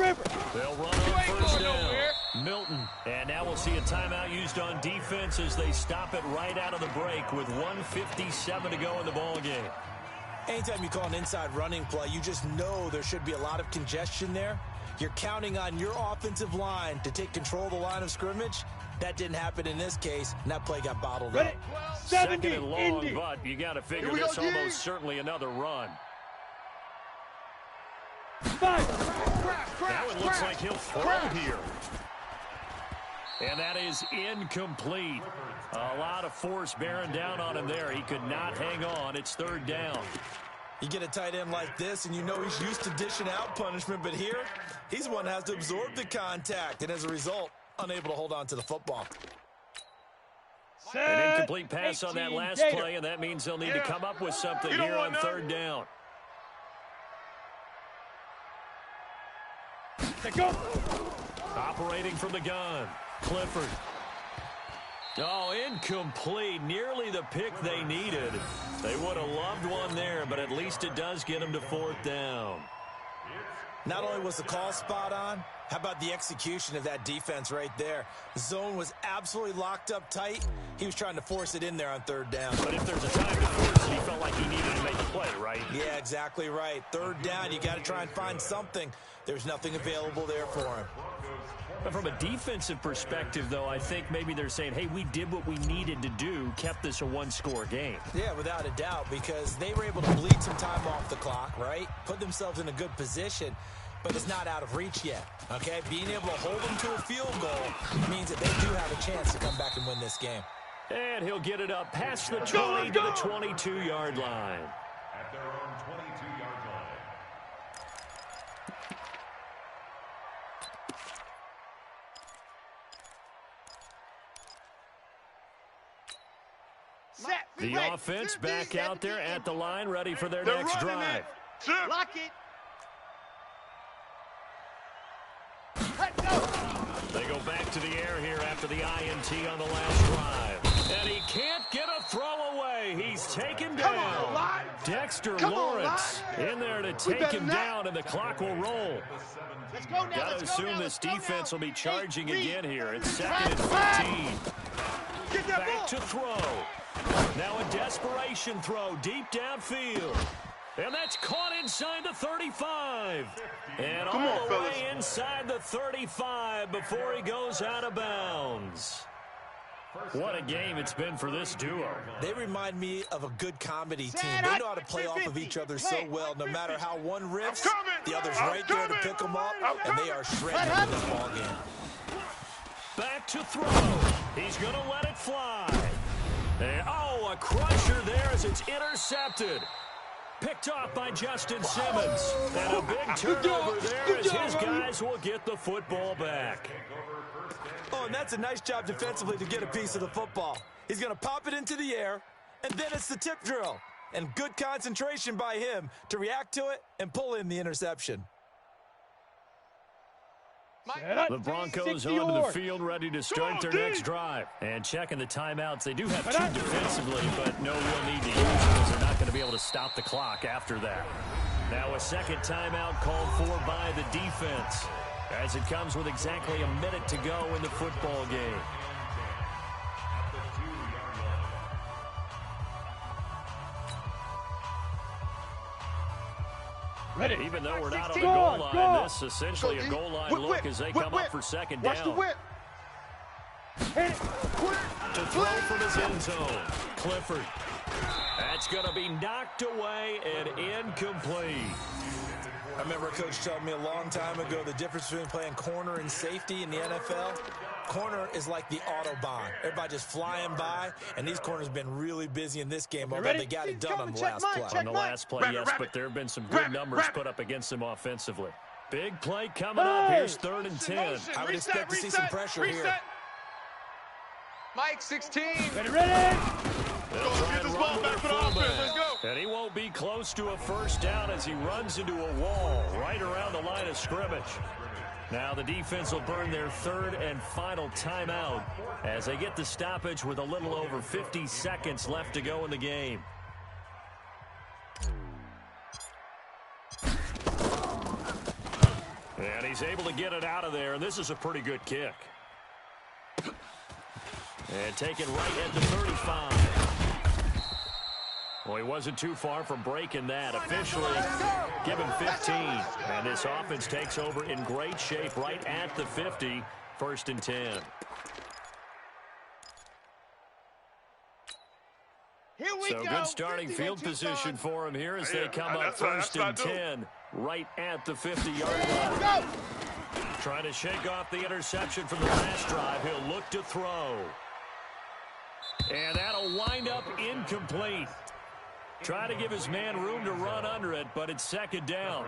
They'll run on first down. Milton. And now we'll see a timeout used on defense as they stop it right out of the break with 1:57 to go in the ball game. Anytime you call an inside running play, you just know there should be a lot of congestion there. You're counting on your offensive line to take control of the line of scrimmage. That didn't happen in this case, and that play got bottled up. Second and long, but you got to figure this almost certainly another run. Now it looks like he'll throw here. And that is incomplete. A lot of force bearing down on him there. He could not hang on. It's third down. You get a tight end like this, and you know he's used to dishing out punishment, but here, he's the one that has to absorb the contact, and as a result, unable to hold on to the football. An incomplete pass on that last play, and that means they'll need to come up with something here on third down. Operating from the gun, Clifford. Oh, incomplete. Nearly the pick they needed. They would have loved one there, but at least it does get them to 4th down. Not only was the call spot on, how about the execution of that defense right there? The zone was absolutely locked up tight. He was trying to force it in there on 3rd down. But if there's a time to force it, he felt like he needed to make a play, right? Yeah, exactly right. 3rd down, you got to try and find something. There's nothing available there for him. But from a defensive perspective, though, I think maybe they're saying, hey, we did what we needed to do, kept this a one-score game. Yeah, without a doubt, because they were able to bleed some time off the clock, right? Put themselves in a good position, but it's not out of reach yet, okay? Being able to hold them to a field goal means that they do have a chance to come back and win this game. And he'll get it up past the 20 to the 22-yard line. At their own 22-yard line. Set. The Right. offense back out there at the line, ready for their They're next running drive. it. Lock it. Let go. They go back to the air here after the INT on the last drive. And he can't get a throw away. He's taken Come down. on, line. Dexter Come on, Lawrence line. in there to We take better him not. down, and the clock will roll. Let's go now. Got to Let's go assume now. this Let's go defense now. will be charging 8, again here. It's Back, 2nd and back. 15. Get that Back ball. to throw. Now a desperation throw deep downfield. And that's caught inside the 35. And Come all on, the fellas. way inside the 35 before he goes out of bounds. What a game it's been for this duo. They remind me of a good comedy team. Set They up. know how to play off of each other so Play. well. No matter how one riffs, I'm coming. the other's I'm right there to coming. pick them up, I'm and they are shredded in this ball game. Back to throw. He's going to let it fly. And, oh, a crusher there as it's intercepted. Picked off by Justin Simmons. And a big turnover there as his guys will get the football back. Oh, and that's a nice job defensively to get a piece of the football. He's going to pop it into the air, and then it's the tip drill. And good concentration by him to react to it and pull in the interception. The Broncos onto the field ready to start their next drive. And checking the timeouts. They do have 2 defensively, but no real need to use them as they're not going to be able to stop the clock after that. Now a second timeout called for by the defense as it comes with exactly a minute to go in the football game. Ready. Even though we're not on the 16. goal line, Go. this is essentially a goal line Whip, look whip, as they whip, come whip. up for second Watch the down. whip. Hit it. To throw from his end zone. Clifford. That's going to be knocked away and incomplete. I remember a coach telling me a long time ago the difference between playing corner and safety in the NFL. Corner is like the Autobahn. Everybody just flying by, and these corners have been really busy in this game, although they got it done on the last play. On the last play, yes, but there have been some good numbers put up against them offensively. Big play coming up. Here's 3rd and 10. I would expect to see some pressure here. Mike, 16. Ready. They'll try Get and this run ball with back for their the offense. fullback. Let's go. And he won't be close to a first down as he runs into a wall right around the line of scrimmage. Now the defense will burn their 3rd and final timeout as they get the stoppage with a little over 50 seconds left to go in the game. And he's able to get it out of there, and this is a pretty good kick. And taken right at the 35. Well, he wasn't too far from breaking that. Officially, give him 15. And this offense takes over in great shape right at the 50. 1st and 10. Here we So go. good starting field position for him here as they come up that's what 1st I and do. 10 right at the 50-yard line. Go. Trying to shake off the interception from the last drive. He'll look to throw. And that'll wind up incomplete. Try to give his man room to run under it, but it's 2nd down.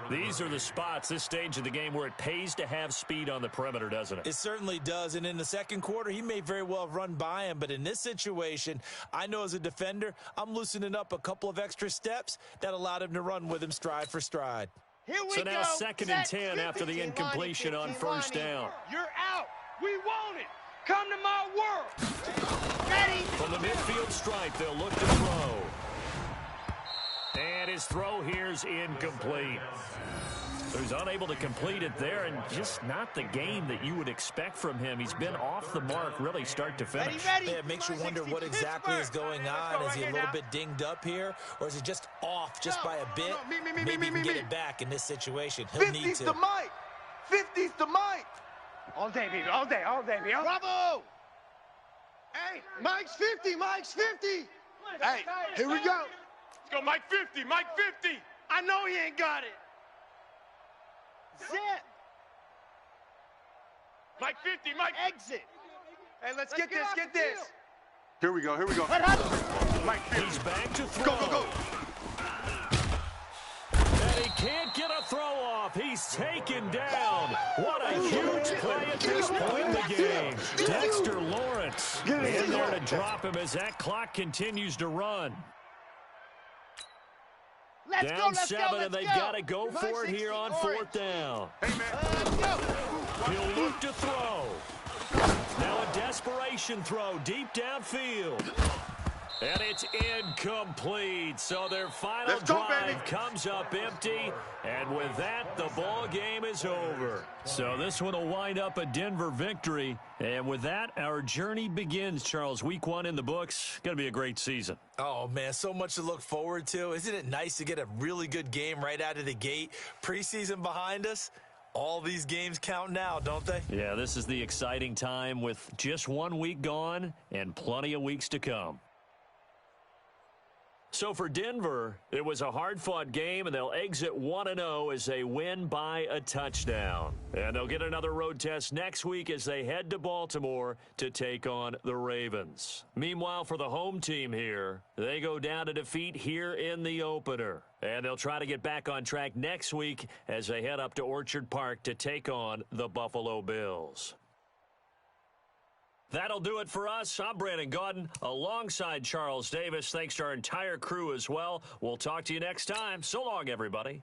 These are the spots, this stage of the game, where it pays to have speed on the perimeter, doesn't it? It certainly does, and in the second quarter, he may very well have run by him, but in this situation, I know as a defender, I'm loosening up a couple of extra steps that allowed him to run with him stride for stride. Here we So now go. 2nd and Set. 10 after the 15 incompletion lining, on 15 first lining. down. You're out. We want it. Come to my world. Ready. From the midfield stripe, they'll look to throw. And his throw here's incomplete. So he's unable to complete it there, and just not the game that you would expect from him. He's been off the mark really start to finish. Ready. Yeah, it makes you wonder what exactly is going on. Is he a little bit dinged up here, or is he just off just by a bit? Maybe he can get it back in this situation. He'll need 50's to. the Mike. 50's the Mike. All day, baby. All day, baby. Bravo. Hey, Mike's 50. Mike's 50. Hey, here we go. Let's go, Mike 50. Mike 50. I know he ain't got it. Zip. Mike 50. Mike. Exit. Hey, let's get this. Get this. Here we go. Here we go. Mike 50. He's back to throw. Go. And he can't get a throw off. He's taken down. What a huge play at this point in the game. Dexter Lawrence in there to drop him as that clock continues to run. Let's Down go, 7, and they've got to go for it here on 4th down. Hey, man. Let's go. He'll look to throw. Now a desperation throw deep downfield. And it's incomplete. So their final Let's go, drive baby. comes up empty. And with that, the ball game is over. So this one will wind up a Denver victory. And with that, our journey begins, Charles. Week 1 in the books. Going to be a great season. Oh, man, so much to look forward to. Isn't it nice to get a really good game right out of the gate? Preseason behind us. All these games count now, don't they? Yeah, this is the exciting time with just 1 week gone and plenty of weeks to come. So for Denver, it was a hard-fought game, and they'll exit 1-0 as they win by a touchdown. And they'll get another road test next week as they head to Baltimore to take on the Ravens. Meanwhile, for the home team here, they go down to defeat here in the opener. And they'll try to get back on track next week as they head up to Orchard Park to take on the Buffalo Bills. That'll do it for us. I'm Brandon Gaudin alongside Charles Davis. Thanks to our entire crew as well. We'll talk to you next time. So long, everybody.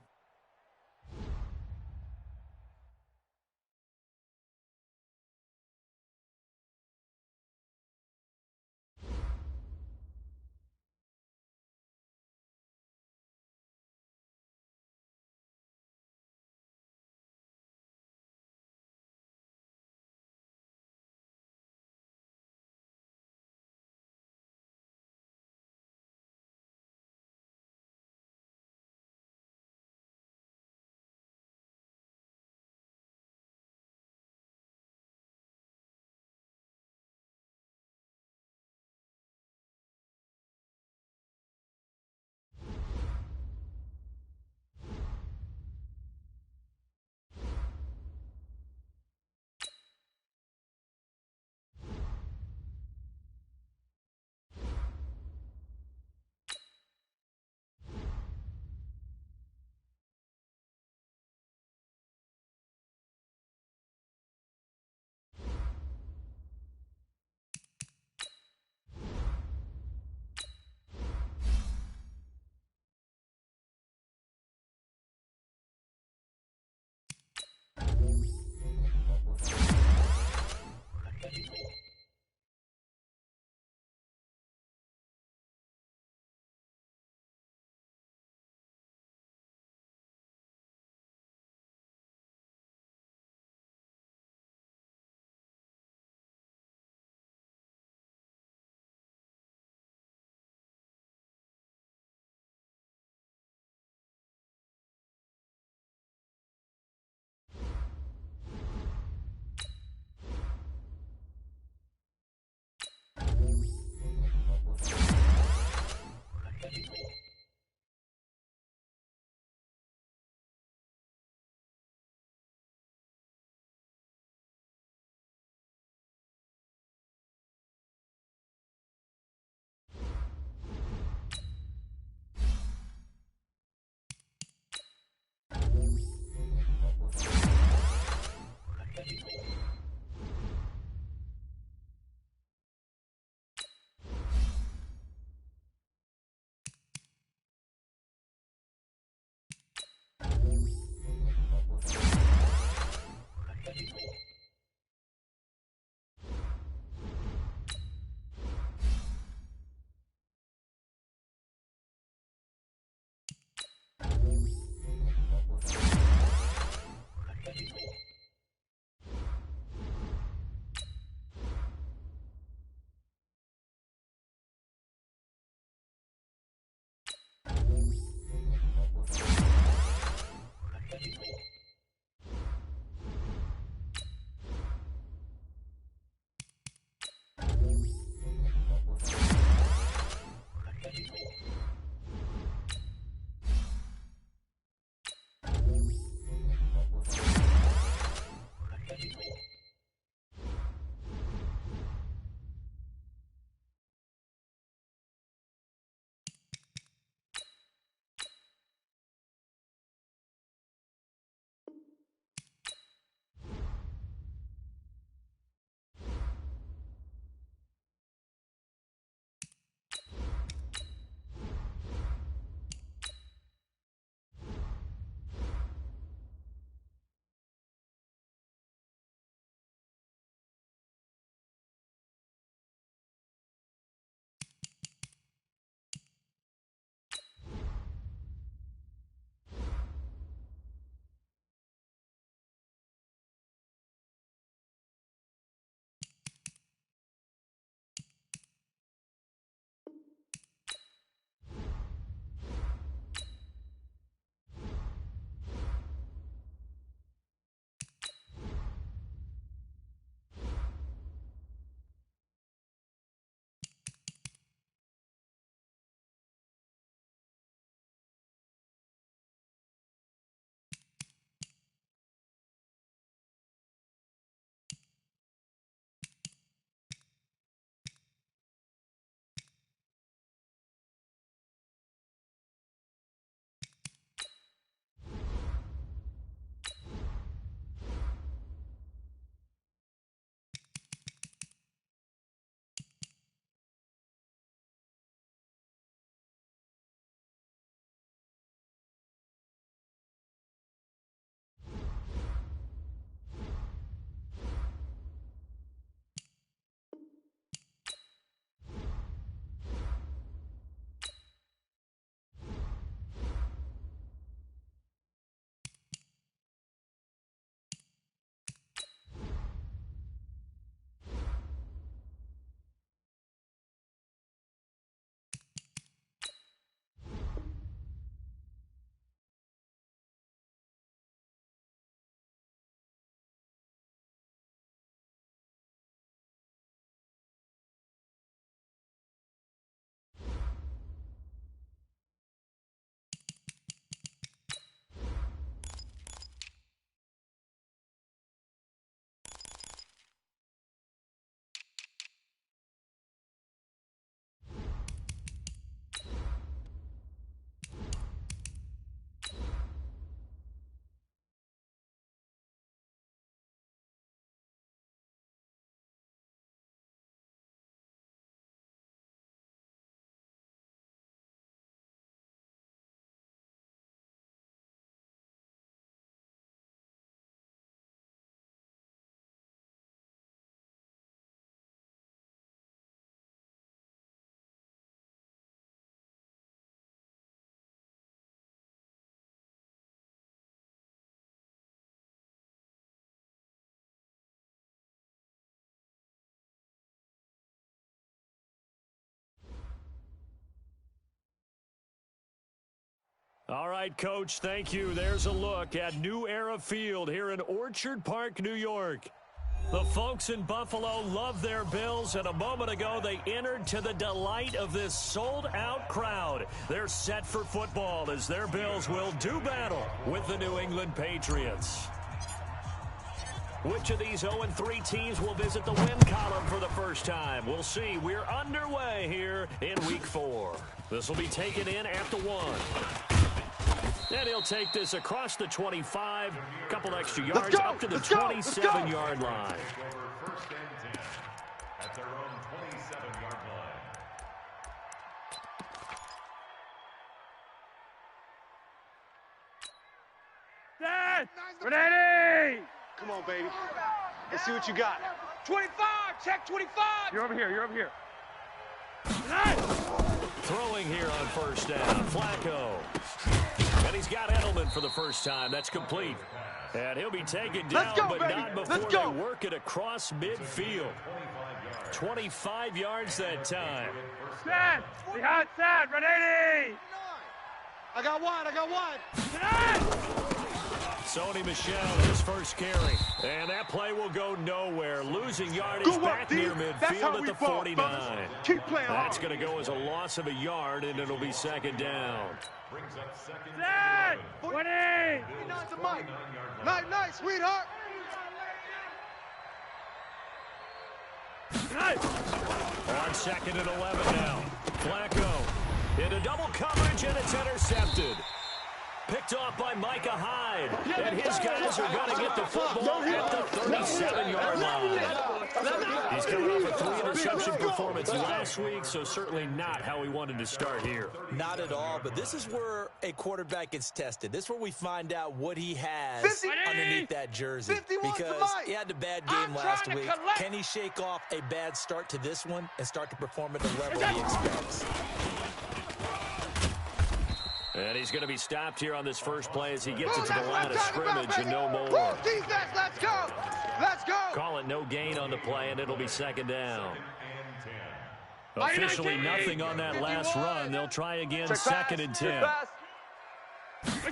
All right, Coach, thank you. There's a look at New Era Field here in Orchard Park, New York. The folks in Buffalo love their Bills, and a moment ago they entered to the delight of this sold-out crowd. They're set for football as their Bills will do battle with the New England Patriots. Which of these 0-3 teams will visit the win column for the first time? We'll see. We're underway here in Week 4. This will be taken in at the 1. And he'll take this across the 25, a couple extra yards up to the 27-yard line. First and 10 at their own 27-yard line. Dad! Ready! Come on, baby. Let's see what you got. 25! Check 25! You're over here. You're over here. Throwing here on first down, Flacco. And he's got Edelman for the first time. That's complete. And he'll be taken down, but baby. not before they work it across midfield. 25 yards that time. Dad! Behind side! Ready! I got one. Sony Michel, his first carry. And that play will go nowhere. Losing yardage Good work, back D. near That's midfield how at we the ball, 49. fellas. Keep playing hard. That's going to go as a loss of a yard, and it'll be second down. Brings up second Dad! and 20! Nice to Mike. Nice, sweetheart. On second and 11 now. Flacco into double coverage, and it's intercepted. Picked off by Micah Hyde. And his guys are going to get the football at the 37-yard line. He's coming off a 3-interception performance last week, so certainly not how he wanted to start here. Not at all, but this is where a quarterback gets tested. This is where we find out what he has underneath that jersey. Because he had a bad game last week. Can he shake off a bad start to this one and start to perform at the level he expects? And he's going to be stopped here on this first play as he gets it to the line of scrimmage and no more. Defense, let's go. Let's go. Call it no gain on the play, and it'll be second down. Officially nothing on that last run. They'll try again, second and 10. This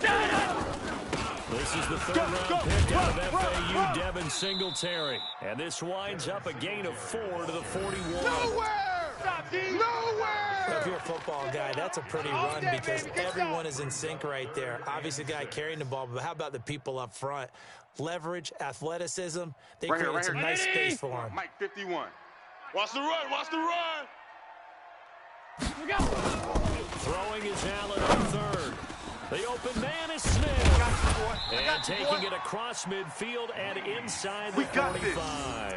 is the third-round pick out of FAU, Devin Singletary. And this winds up a gain of 4 to the 41. Nowhere. If you're a football guy, that's a pretty run because everyone is in sync right there. Obviously, the guy carrying the ball, but how about the people up front? Leverage, athleticism. They create some nice space for him. Mike 51. Watch the run! Watch the run! Throwing is Allen on third. The open man is Smith. And taking it across midfield and inside the 45.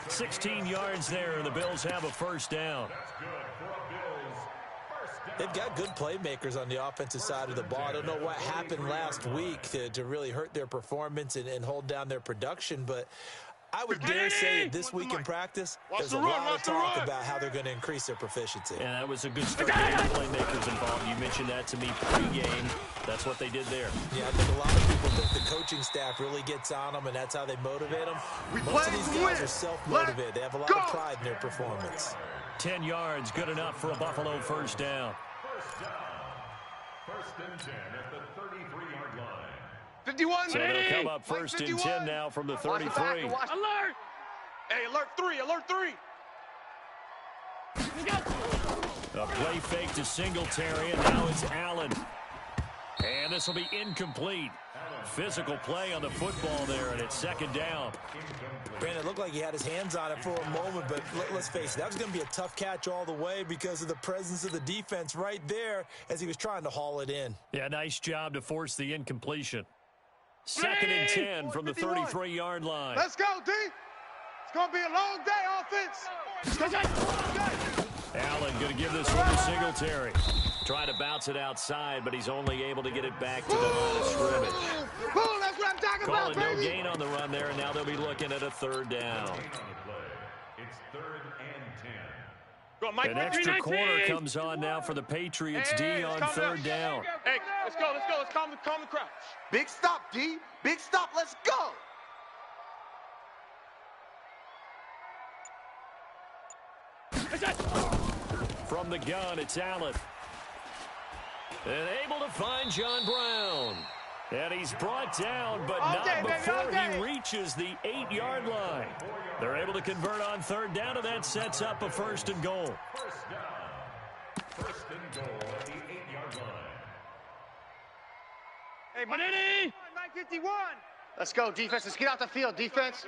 16 yards there, and the Bills have a first down. They've got good playmakers on the offensive side of the ball. I don't know what happened last week to really hurt their performance and hold down their production, but I would dare say that this week in practice, there's a lot of talk about how they're going to increase their proficiency. And that was a good start to get the playmakers involved. You mentioned that to me pre-game. That's what they did there. Yeah, I think a lot of people think the coaching staff really gets on them, and that's how they motivate them. Most of these guys are self-motivated. They have a lot of pride in their performance. 10 yards, good enough for a Buffalo first down. First and 10 at the 33-yard line. 51. So they'll come up first and 10 now from the 33. Alert! Hey, alert 3, alert 3. A play fake to Singletary, and now it's Allen. And this will be incomplete. Physical play on the football there, and it's second down. Brandon, it looked like he had his hands on it for a moment, but let's face it, that was going to be a tough catch all the way because of the presence of the defense right there as he was trying to haul it in. Yeah, nice job to force the incompletion. Second and 10 from the 33-yard line. Let's go, D. It's going to be a long day, offense. Allen going to give this one to Singletary. Trying to bounce it outside, but he's only able to get it back to the line of scrimmage. Boom, that's what I'm talking Call about, it no baby. gain on the run there, and now they'll be looking at a third down. It's third and 10. Go, Mike, An extra corner comes on now for the Patriots. D on third down. Hey, let's go. Let's calm the crowd. Big stop, D. Big stop. Let's go. From the gun, it's Allen. And able to find John Brown. And he's brought down, but not before he reaches the 8-yard line. They're able to convert on third down, and that sets up a 1st and goal. First down. 1st and goal at the 8-yard line. Hey, Manini! 951! Let's go, defense. Let's get out the field, defense.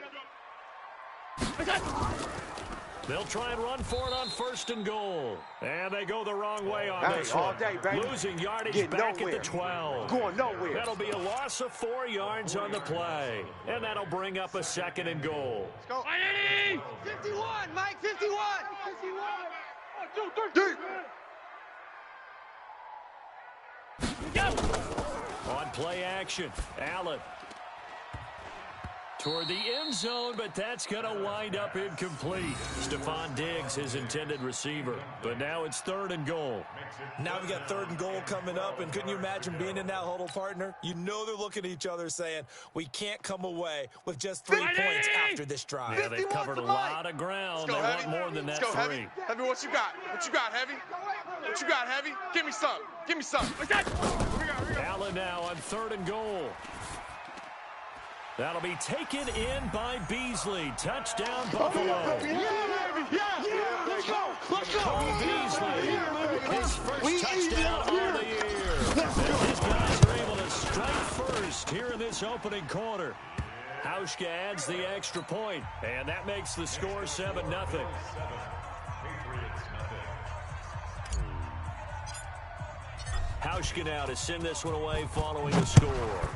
They'll try and run for it on 1st and goal. And they go the wrong way on this all one. day, baby. Losing yardage Get back nowhere. at the 12. Going nowhere. That'll be a loss of 4 yards on the play. And that'll bring up a 2nd and goal. Let's go. 51, Mike, 51! 51! On play action, Allen. Toward the end zone, but that's going to wind up incomplete. Stephon Diggs, his intended receiver. But now it's 3rd and goal. Now we got 3rd and goal coming up, and couldn't you imagine being in that huddle, partner? You know they're looking at each other saying, we can't come away with just 3 points after this drive. Yeah, they've covered a lot of ground. They want more than that 3. Heavy, what you got? What you got, Heavy? What you got, Heavy? Give me some. Give me some. Allen now on 3rd and goal. That'll be taken in by Beasley. Touchdown, Buffalo. Let's go. Cole Beasley, his first touchdown of the year. His guys are able to strike first here in this opening quarter. Hauschka adds the extra point, and that makes the score 7-0. Hauschka now to send this one away following the score.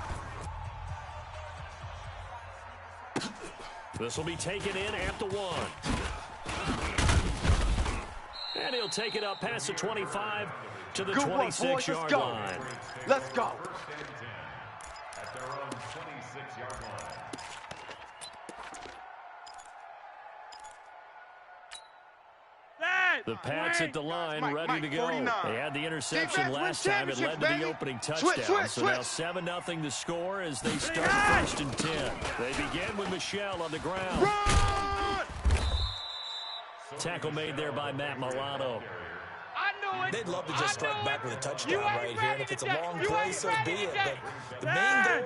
This will be taken in at the 1. And he'll take it up past the 25 to the 26-yard line. Let's go. At their own 26-yard line. The Pats at the line, ready to go. 49. They had the interception Defense last wins time. It led to championships, the opening baby. touchdown. Switch. So now 7-0 the score as they start 1st and 10. They begin with Michel on the ground. Run! Tackle made there by Matt Milano. They'd love to just strike back with a touchdown right here, and if it's a long play, so be it. But the main goal,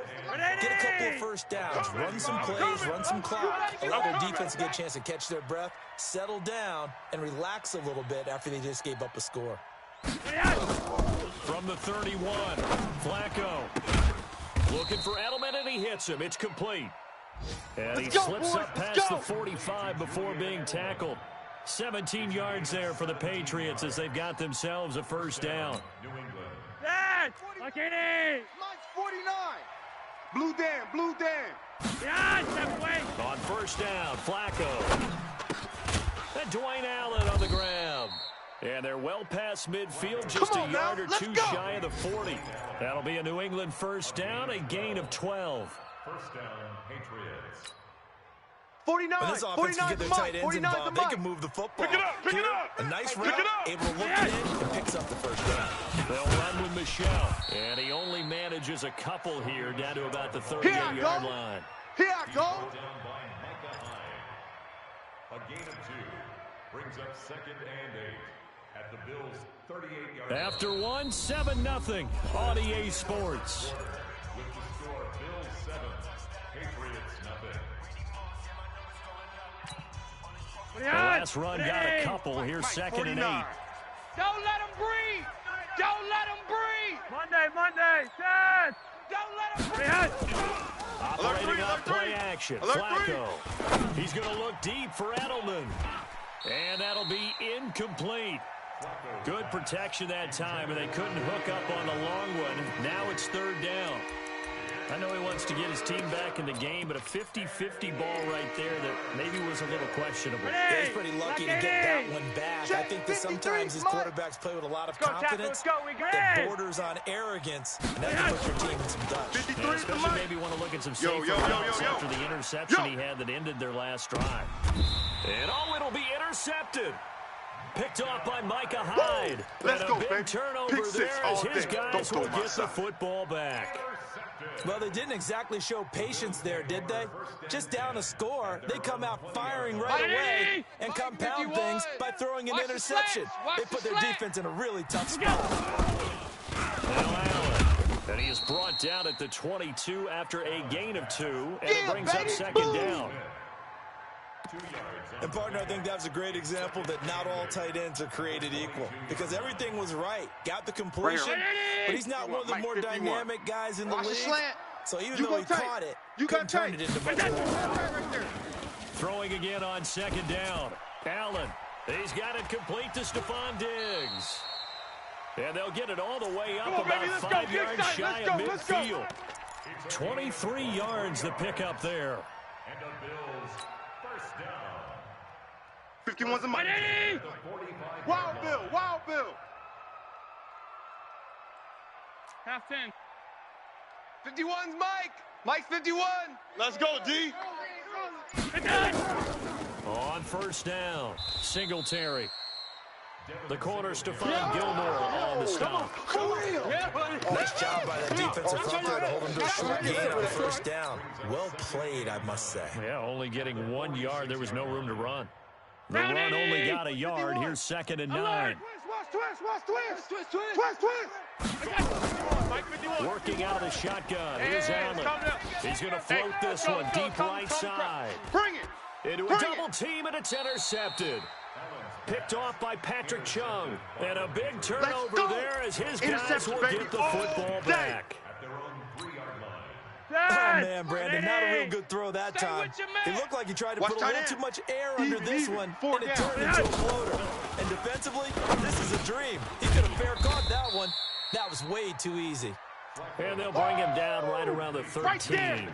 get a couple of first downs, run some plays, run some clock, allow their defense to get a chance to catch their breath, settle down, and relax a little bit after they just gave up a score. From the 31, Flacco. Looking for Edelman, and he hits him. It's complete. And he slips up past the 45 before being tackled. 17 yards there for the Patriots as they've got themselves a first down. New England. Mike's 49. Blue Dan. On first down, Flacco. And Dwayne Allen on the ground. And they're well past midfield, just a yard or two shy of the 40. That'll be a New England first down, a gain of 12. First down, Patriots. 49. When this offense can get their tight ends involved, they can move the football. Pick it up. A nice route, able to look it in, and picks up the first down. They'll run with Michel. And he only manages a couple here down to about the 38-yard line. Here I go. Down by Micah Hyde. A gain of 2 brings up 2nd and 8 at the Bills' 38-yard line. After 7-0 on EA Sports. With the score, Bills 7, Patriots nothing. The last run got a couple. Here's 2nd and 8. Don't let him breathe. Don't let him breathe. Monday. Dad. Don't let him breathe. Operating on play action. Flacco. He's going to look deep for Edelman. And that'll be incomplete. Good protection that time, and they couldn't hook up on the long one. Now it's 3rd down. I know he wants to get his team back in the game, but a 50-50 ball right there that maybe was a little questionable. He's pretty lucky to get that one back. I think that sometimes these quarterbacks play with a lot of confidence that borders on arrogance, and that can put your team in some dutch. Yeah, especially maybe want to look at some safer routes after the interception he had that ended their last drive. And it'll be intercepted. Picked off by Micah Hyde. Let's go, big baby. turnover Pick six there as all his day. guys Don't will throw my get the side. football back. Well, they didn't exactly show patience there, did they? Just down a score, they come out firing right away and compound things by throwing an interception. They put their defense in a really tough spot. And he is brought down at the 22 after a gain of 2, and it brings up second down. And, partner, I think that was a great example that not all tight ends are created equal because everything was right. Got the completion, but he's not one of the more dynamic guys in the league. So even though he caught it, couldn't turn it into much more. Throwing again on second down. Allen, he's got it complete to Stephon Diggs. And they'll get it all the way up about 5 yards shy of midfield. 23 yards the pickup there. And the Bills first down. 51's a Mike. Wild Bill, Wild Bill. Half 10. 51's Mike. Mike's 51. Let's go, D. On first down, Singletary. The corner, Stephon Gilmore on the stop. Nice job by that defensive front there to hold him to a short gain on first down. Well played, I must say. Yeah, only getting 1 yard. There was no room to run. The run only got a yard. Here's 2nd and 9. Working out of the shotgun. Here's Allen. He's going to float this one deep right side. Bring it. Into a double team, and it's intercepted. Picked off by Patrick Chung. And a big turnover there as his guys will get the football back. At their own 3-yard line. Oh, man, Brandon, not a real good throw that time. It looked like he tried to put a little too much air under this one, and it turned into a floater. And defensively, this is a dream. He could have fair caught that one. That was way too easy. And they'll bring him down right around the 13.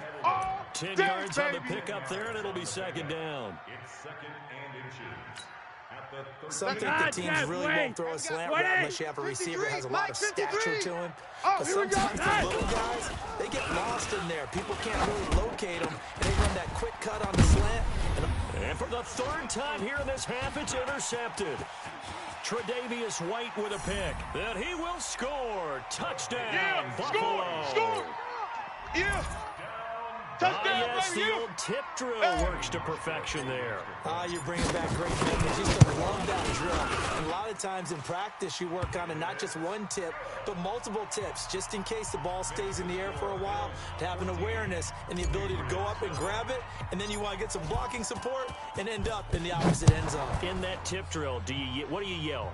10 yards on the pickup there, and it'll be 2nd down. It's 2nd and inches. At the Some think the teams really won't throw a slant route unless you have a receiver that has a lot of stature to him. But sometimes the little guys, they get lost in there. People can't really locate them, and they run that quick cut on the slant. And for the 3rd time here in this half, it's intercepted. Tre'Davious White with a pick. Then he will score. Touchdown, Buffalo. Score. Yeah. Yes, the old tip drill works to perfection there. You're bringing back great memories. Used to love that drill. And a lot of times in practice, you work on not just one tip, but multiple tips, just in case the ball stays in the air for a while, to have an awareness and the ability to go up and grab it, and then you want to get some blocking support and end up in the opposite end zone. In that tip drill, what do you yell?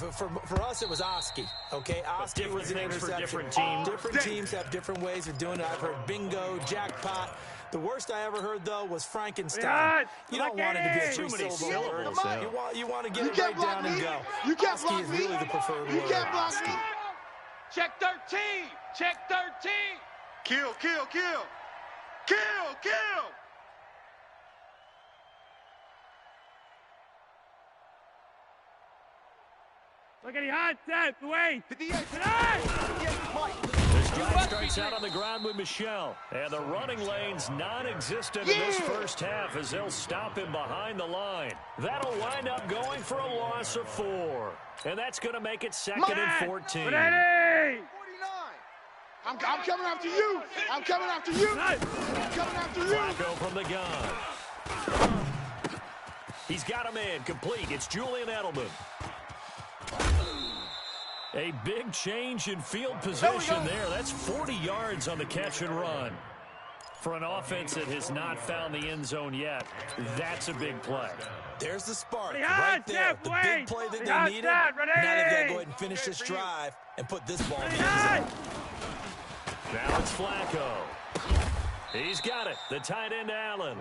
For us, it was Oski, okay? Oski was an interception. For different teams. Different teams have different ways of doing it. I've heard bingo, jackpot. The worst I ever heard, though, was Frankenstein. You don't want it to be a three-syllable word. You want to get it right down and go. Oski is really the preferred word. Oski. Check 13. Check 13. Kill, kill, kill. Kill, kill. Look at the hot set. Wait. This drive starts out on the ground with Michel. And the running lane's non-existent in this first half as they'll stop him behind the line. That'll wind up going for a loss of 4. And that's going to make it 2nd and 14. Ready. I'm coming after you. I'm coming after you. I'm coming after you. Flacco from the gun. He's got him in. Complete. It's Julian Edelman. A big change in field position there. That's 40 yards on the catch and run. For an offense that has not found the end zone yet, that's a big play. There's the spark right there. The big play that they needed. Now they've got to go ahead and finish this drive and put this ball in the end zone. Now it's Flacco. He's got it. The tight end, Allen.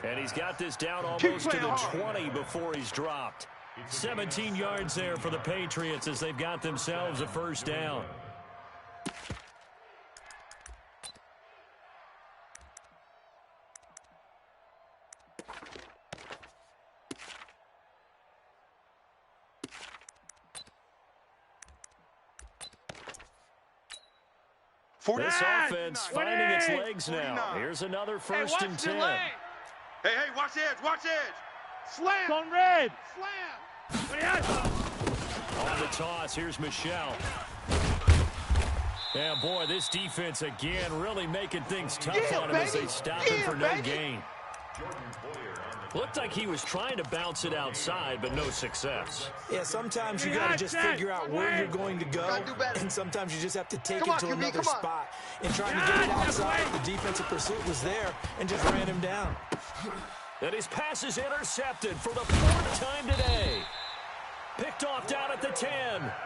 And he's got this down almost to the 20 before he's dropped. 17 yards there for the Patriots as they've got themselves a first down. This offense finding its legs now. Here's another 1st and 10. Hey, watch edge, watch edge. Slam. On red. Slam. On the toss, here's Michel. Yeah, boy, this defense again really making things tough on him as they stop him for no gain. Looked like he was trying to bounce it outside, but no success. Yeah, sometimes you got to just figure out where you're going to go, and sometimes you just have to take it to another spot. And trying to get it outside, the defensive pursuit was there and just ran him down. And his pass is intercepted for the 4th time today. Picked off down at the 10.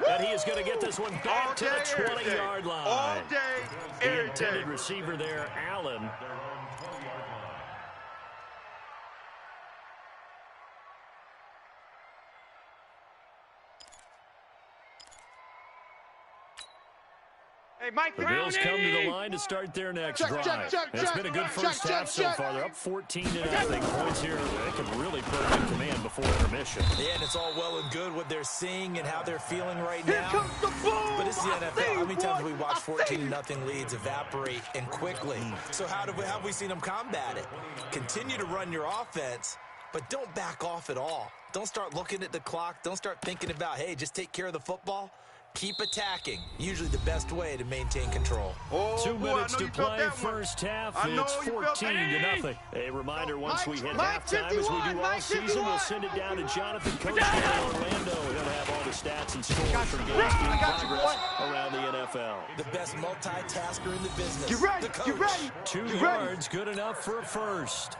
And he is going to get this one back to the 20-yard line. All day, every the intended receiver there, Allen. Hey, Mike, The Bills come to the line to start their next drive. It's been a good first half so far. They're up 14-0. Points here. They can really put them in command before intermission. Yeah, and it's all well and good what they're seeing and how they're feeling right now. Here comes the ball. But it's the NFL. How many times have we watched 14-0 leads evaporate and quickly? So how have we seen them combat it? Continue to run your offense, but don't back off at all. Don't start looking at the clock. Don't start thinking about, hey, just take care of the football. Keep attacking. Usually the best way to maintain control. 2 minutes to play first half. It's 14-0. A reminder, once we hit halftime, as we do all season, we'll send it down to Jonathan Coach in Orlando. He'll have all the stats and scores from games in progress around the NFL. The best multitasker in the business. You ready? The coach. You ready? 2 yards, good enough for a first.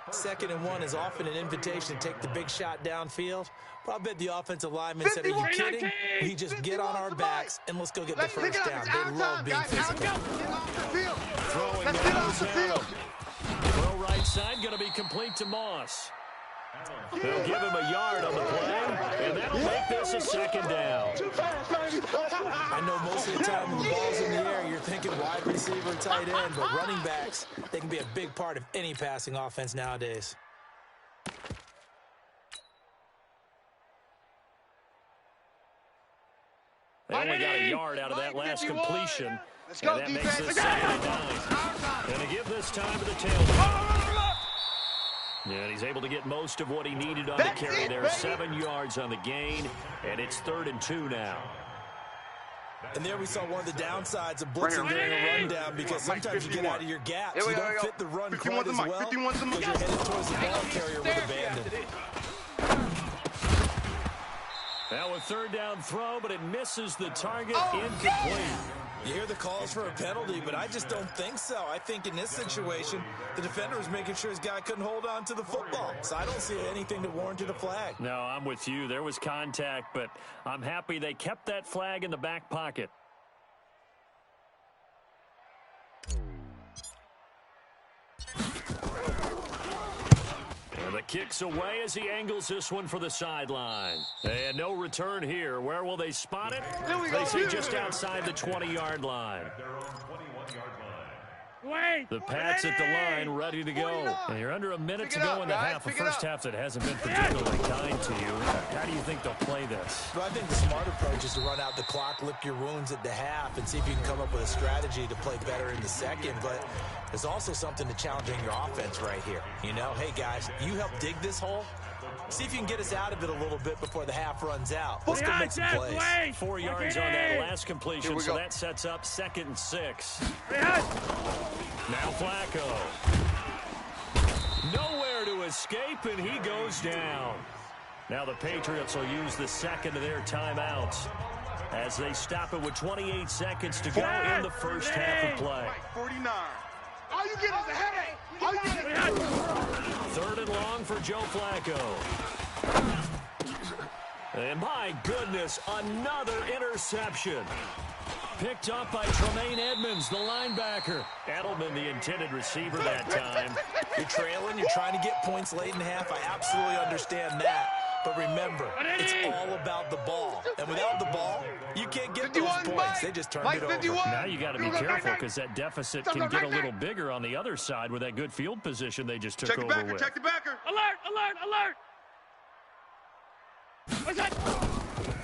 2nd and 1 is often an invitation to take the big shot downfield. But I bet the offensive lineman said, are you kidding? We just get on our backs and let's go get the first down. They love being physical. Get off the field. Throwing Let's get off the field. Throw right side, going to be complete to Moss. They'll give him a yard on the play, and that'll make this a 2nd down. I know most of the time when the ball's in the air, you're thinking wide receiver, tight end, but running backs, they can be a big part of any passing offense nowadays. They only got a yard out of that last completion. Let's go, and that defense. makes this 2nd and 9. Going to give this time to the tailback. And he's able to get most of what he needed on the carry there. 7 yards on the gain, and it's 3rd and 2 now. And there we saw one of the downsides of blitzing during a rundown, because sometimes you get out of your gaps. You don't fit the run quite as well because you're headed towards the ball carrier with abandon. Now a 3rd down throw, but it misses the target. Incomplete. You hear the calls for a penalty, but I just don't think so. I think in this situation, the defender was making sure his guy couldn't hold on to the football. So I don't see anything that warranted a flag. No, I'm with you. There was contact, but I'm happy they kept that flag in the back pocket. And the kick's away as he angles this one for the sideline. And no return here. Where will they spot it? They say just outside the 20-yard line. The Pats at the line, ready to go. And you're under a minute to go in the half. A first half that hasn't been particularly kind to you. How do you think they'll play this? Well, I think the smart approach is to run out the clock, lick your wounds at the half, and see if you can come up with a strategy to play better in the second. But there's also something to challenging your offense right here. You know, hey, guys, you help dig this hole. See if you can get us out of it a little bit before the half runs out. Let's go make some plays. 4 yards on that last completion, so that sets up 2nd and 6. Now Flacco. Nowhere to escape, and he goes down. Now the Patriots will use the 2nd of their timeouts as they stop it with 28 seconds to go in the first half of play. 49. All you get is a headache. All you get is 3rd and long for Joe Flacco. And my goodness, another interception. Picked up by Tremaine Edmonds, the linebacker. Edelman, the intended receiver that time. You're trailing. You're trying to get points late in the half. I absolutely understand that. But remember, it's all about the ball. And without the ball, you can't get those points. They just turned it over. Now you got to be careful because that deficit can get a little bigger on the other side with that good field position they just took over with. Check the backer. Alert, alert, alert. What's that?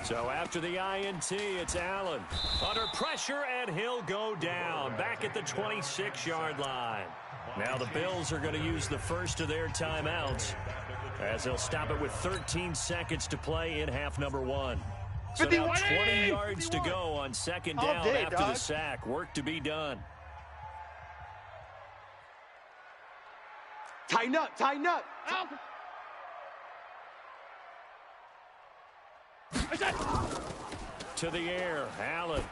So after the INT, it's Allen. Under pressure, and he'll go down. Back at the 26-yard line. Now the Bills are going to use the first of their timeouts as they'll stop it with 13 seconds to play in half number 1. So now 20 yards to go on 2nd down after the sack. Work to be done. Tighten up, tighten up. To the air, Allen.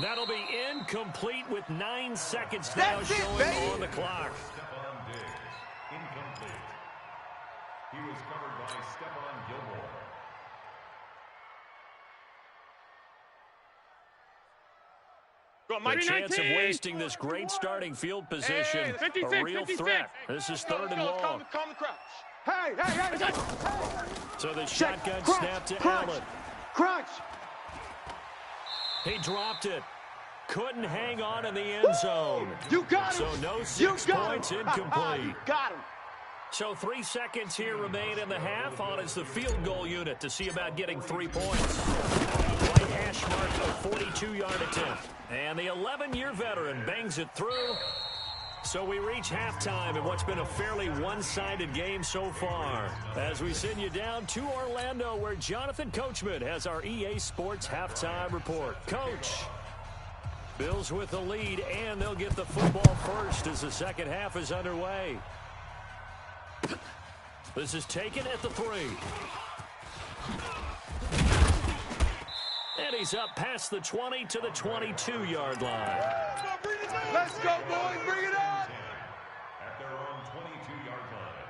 That'll be incomplete with 9 seconds now showing on the clock. Stephon Diggs, incomplete. He was covered by Stephon Gilmore. The chance of wasting this great starting field position, a real threat. This is 3rd and long. Calm the crouch. Hey. So the shotgun snap to Allen. Crunch. He dropped it. Couldn't hang on in the end zone. You got him. So no 6 points, incomplete. You got him. So 3 seconds here remain in the half. On is the field goal unit to see about getting 3 points. White hash mark of 42-yard attempt. And the 11-year veteran bangs it through. So we reach halftime in what's been a fairly one-sided game so far. As we send you down to Orlando, where Jonathan Coachman has our EA Sports halftime report. Coach, Bills with the lead, and they'll get the football first as the second half is underway. This is taken at the 3. And he's up past the 20 to the 22-yard line. Let's go, boys. Bring it on. At their own 22-yard line.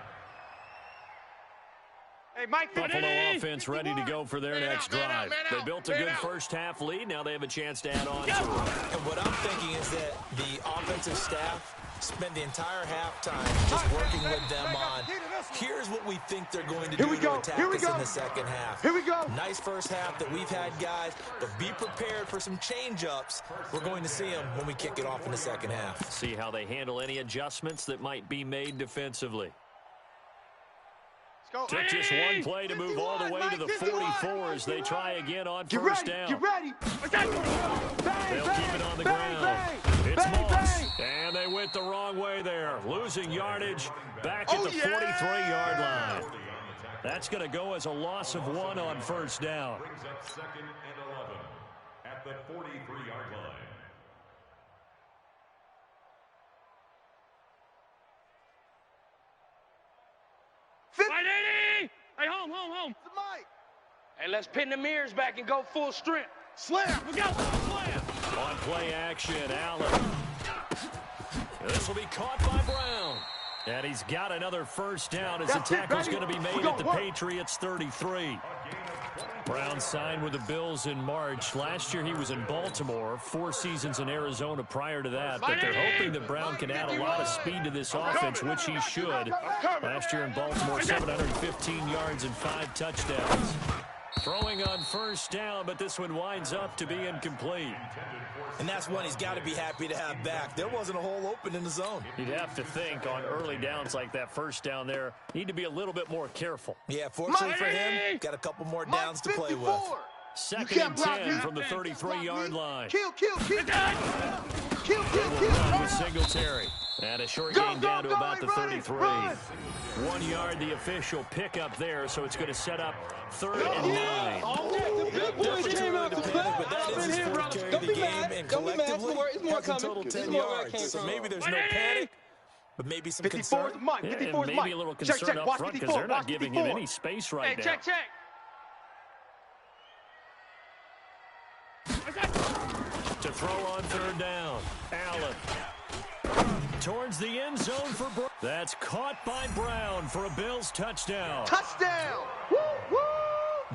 Hey, Mike. Buffalo offense ready to go for their next drive. They built a good first half lead. Now they have a chance to add on to it. And what I'm thinking is that the offensive staff spend the entire halftime just working with them on, here's what we think they're going to do to attack us in the second half. Here we go. Nice first half that we've had, guys, but be prepared for some change-ups. We're going to see them when we kick it off in the second half. See how they handle any adjustments that might be made defensively. Let's go. Took just one play to move all the way to the 44 as they try again on first down. Get ready. They'll keep it on the ground. It's Moss. And they went the wrong way there. Losing yardage back at the 43-yard line. That's going to go as a loss of 1 on first down. Brings up 2nd and 11 at the 43-yard line. Hey, home. The mic. Hey, let's pin the mirrors back and go full strength. Slam. We go. Slam. On play action, Allen. This will be caught by Brown. And he's got another first down as the tackle's going to be made at the Patriots' 33. Brown signed with the Bills in March. Last year he was in Baltimore, 4 seasons in Arizona prior to that. But they're hoping that Brown can add a lot of speed to this offense, which he should. Last year in Baltimore, 715 yards and 5 touchdowns. Throwing on first down, but this one winds up to be incomplete. And that's one he's got to be happy to have back. There wasn't a hole open in the zone. You'd have to think on early downs like that first down there, need to be a little bit more careful. Yeah, fortunately for him, got a couple more downs to play with. 2nd and 10 from the 33-yard line. Kill. With Singletary. And a short gain down to about the 33. 1 yard, the official pickup there, so it's going to set up 3rd and 9. The boys came out to play. But that is his 4th carry of the game, and collectively has a total 10 yards. So maybe there's no panic, but maybe some concern. And maybe a little concern up front because they're not giving him any space right now. Check. To throw on 3rd down, Allen. Towards the end zone for Brown. That's caught by Brown for a Bills touchdown. Touchdown.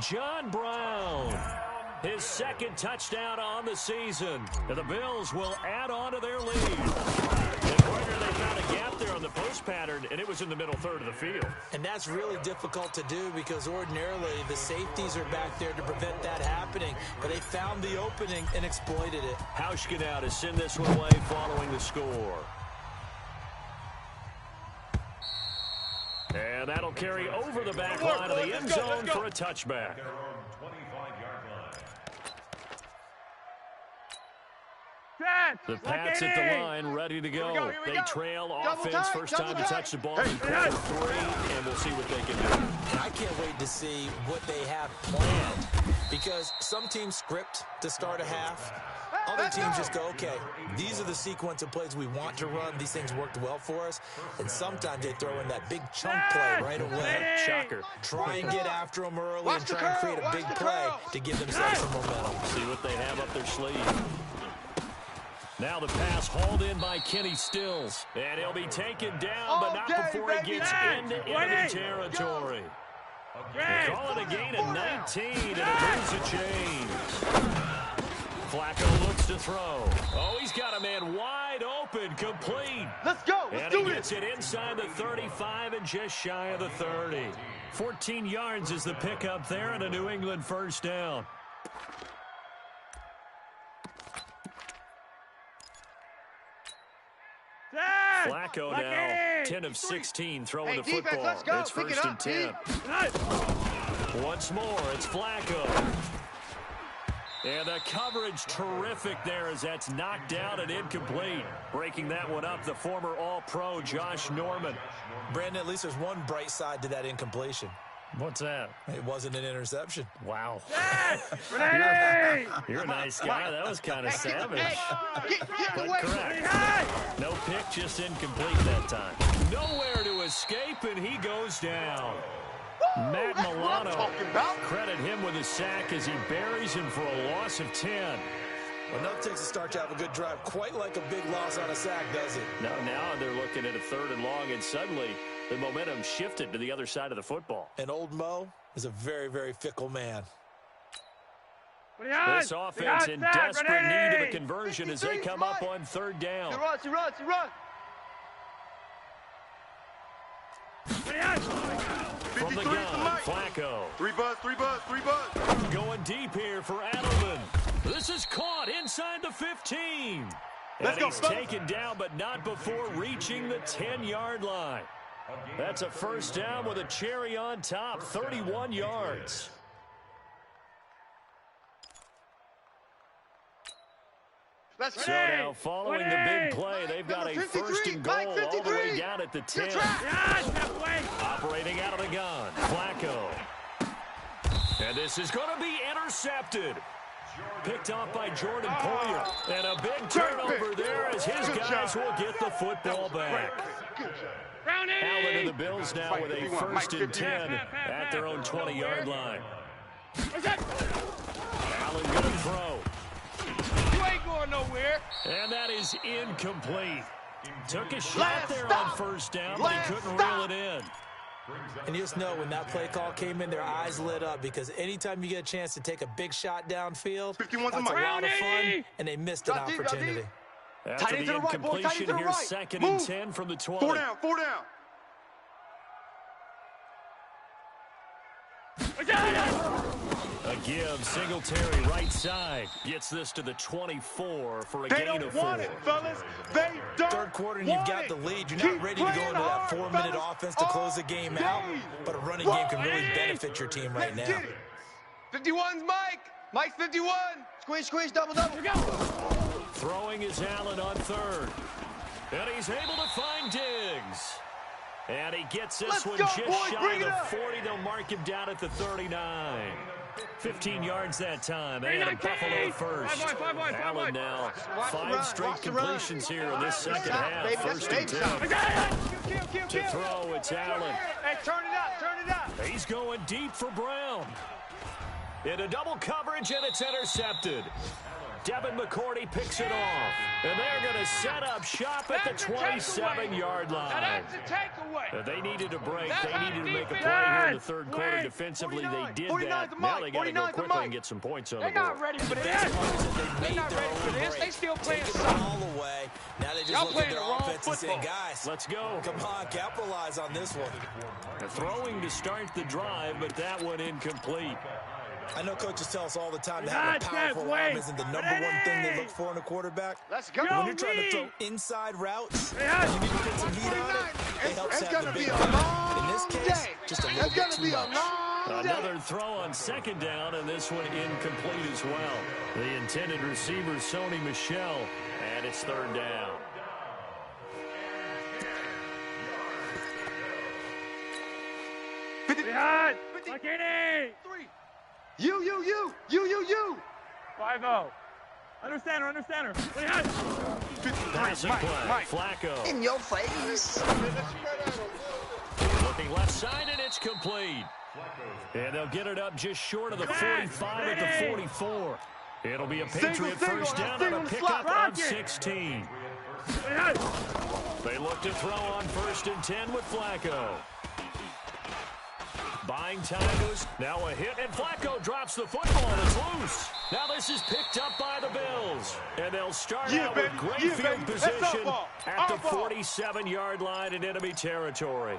John Brown, his 2nd touchdown on the season. And the Bills will add on to their lead. And partner, they found a gap there on the post pattern, and it was in the middle 3rd of the field. And that's really difficult to do because ordinarily the safeties are back there to prevent that happening. But they found the opening and exploited it. Hauschka now to send this one away following the score. And that'll carry over the back line of the end zone for a touchback. Their own 25-yard line. The Pats at the line, ready to go. They trail offense, first time to touch the ball in quarter 3, and we'll see what they can do. And I can't wait to see what they have planned, because some teams script to start a half. Other teams just go, okay, these are the sequence of plays we want to run. These things worked well for us. And sometimes they throw in that big chunk play right away. Shocker. Try and get after them early and try and create a big play to give themselves some momentum. See what they have up their sleeve. Now the pass hauled in by Kenny Stills. And he'll be taken down, but not before he gets into enemy territory. They call it a gain of 19, and it moves the chains. Flacco looks to throw. Oh, he's got a man wide open, complete. Let's go. And he gets it inside the 35 and just shy of the 30. 14 yards is the pickup there, and a New England first down. Flacco now 10 of 16 throwing the football. It's first and 10. Once more, it's Flacco. And the coverage terrific there as that's knocked down and incomplete. Breaking that one up, the former All-Pro Josh Norman. Brandon, at least there's one bright side to that incompletion. What's that? It wasn't an interception. Wow. You're a nice guy. That was kind of savage. But correct. No pick, just incomplete that time. Nowhere to escape, and he goes down. Matt Milano, credit him with a sack as he buries him for a loss of 10. Well, enough takes a start to have a good drive, quite like a big loss on a sack, does it? Now they're looking at a 3rd and long, and suddenly the momentum shifted to the other side of the football. And old Mo is a very, very fickle man. This offense in desperate need of a conversion as they come up on 3rd down. He runs. From the gun, Flacco. 3 buzz. Going deep here for Adelman. This is caught inside the 15. And he's taken down, but not before reaching the 10-yard line. That's a first down with a cherry on top, 31 yards. So now, following the big play, they've got a first and goal all the way down at the 10. Operating out of the gun, Flacco. And this is going to be intercepted. Picked off by Jordan Poyer. And a big turnover there as his guys will get the football back. Allen and the Bills now with a first and 10 at their own 20-yard line. Allen going to throw. Ain't going nowhere. And that is incomplete. Took a shot there on first down, but he couldn't reel it in. And you just know when that play call came in, their eyes lit up, because anytime you get a chance to take a big shot downfield, that's a lot of fun, and they missed an opportunity. After the incompletion, here's 2nd and 10 from the 20. 4 down. A give, Singletary right side. Gets this to the 24 for a gain of 4. Want it, fellas. They don't. Third quarter, and you've got the lead. You're not ready to go into that 4-minute offense to close the game out, but a running game can really benefit your team right now. 51's Mike. Mike's 51. Squeeze, double. Throwing is Allen on 3rd. And he's able to find Diggs. And he gets this one just shy of the 40. They'll mark him down at the 39. 15 yards that time. And a Buffalo first. Allen now 5 straight completions here in this second half. First and 10. To throw, it's Allen. Hey, turn it up. He's going deep for Brown. Into double coverage, and it's intercepted. Devin McCourty picks it off. And they're going to set up shop at the 27-yard line. Now that's a takeaway. They needed a break. They needed to make a play here in the 3rd quarter. Defensively, they did that. Now they got to go quickly and get some points on the board. They're not ready for this. They're not ready for this. They still playing something. All the way. Now they just look at their offense and say, guys, let's go. Come on, capitalize on this one. Throwing to start the drive, but that one incomplete. I know coaches tell us all the time that having a powerful arm isn't the number one thing they look for in a quarterback. Let's go. When you're trying to throw inside routes, you need to get some heat on it. It helps have the big arm. In this case, just a little bit too much. Another throw on 2nd down, and this one incomplete as well. The intended receiver, Sony Michel. And and it's third down. Behind. Like it. 3. You. 5-0. Under center. Behind. Passing play. Flacco. In your face. Looking left side, and it's complete. And they'll get it up just short of the 45 at the 44. It'll be a Patriot first down on a pickup of 16. They look to throw on 1st and 10 with Flacco. Buying time goes, now a hit, and Flacco drops the football, and it's loose. Now this is picked up by the Bills, and they'll start out with great field position at the 47-yard line in enemy territory.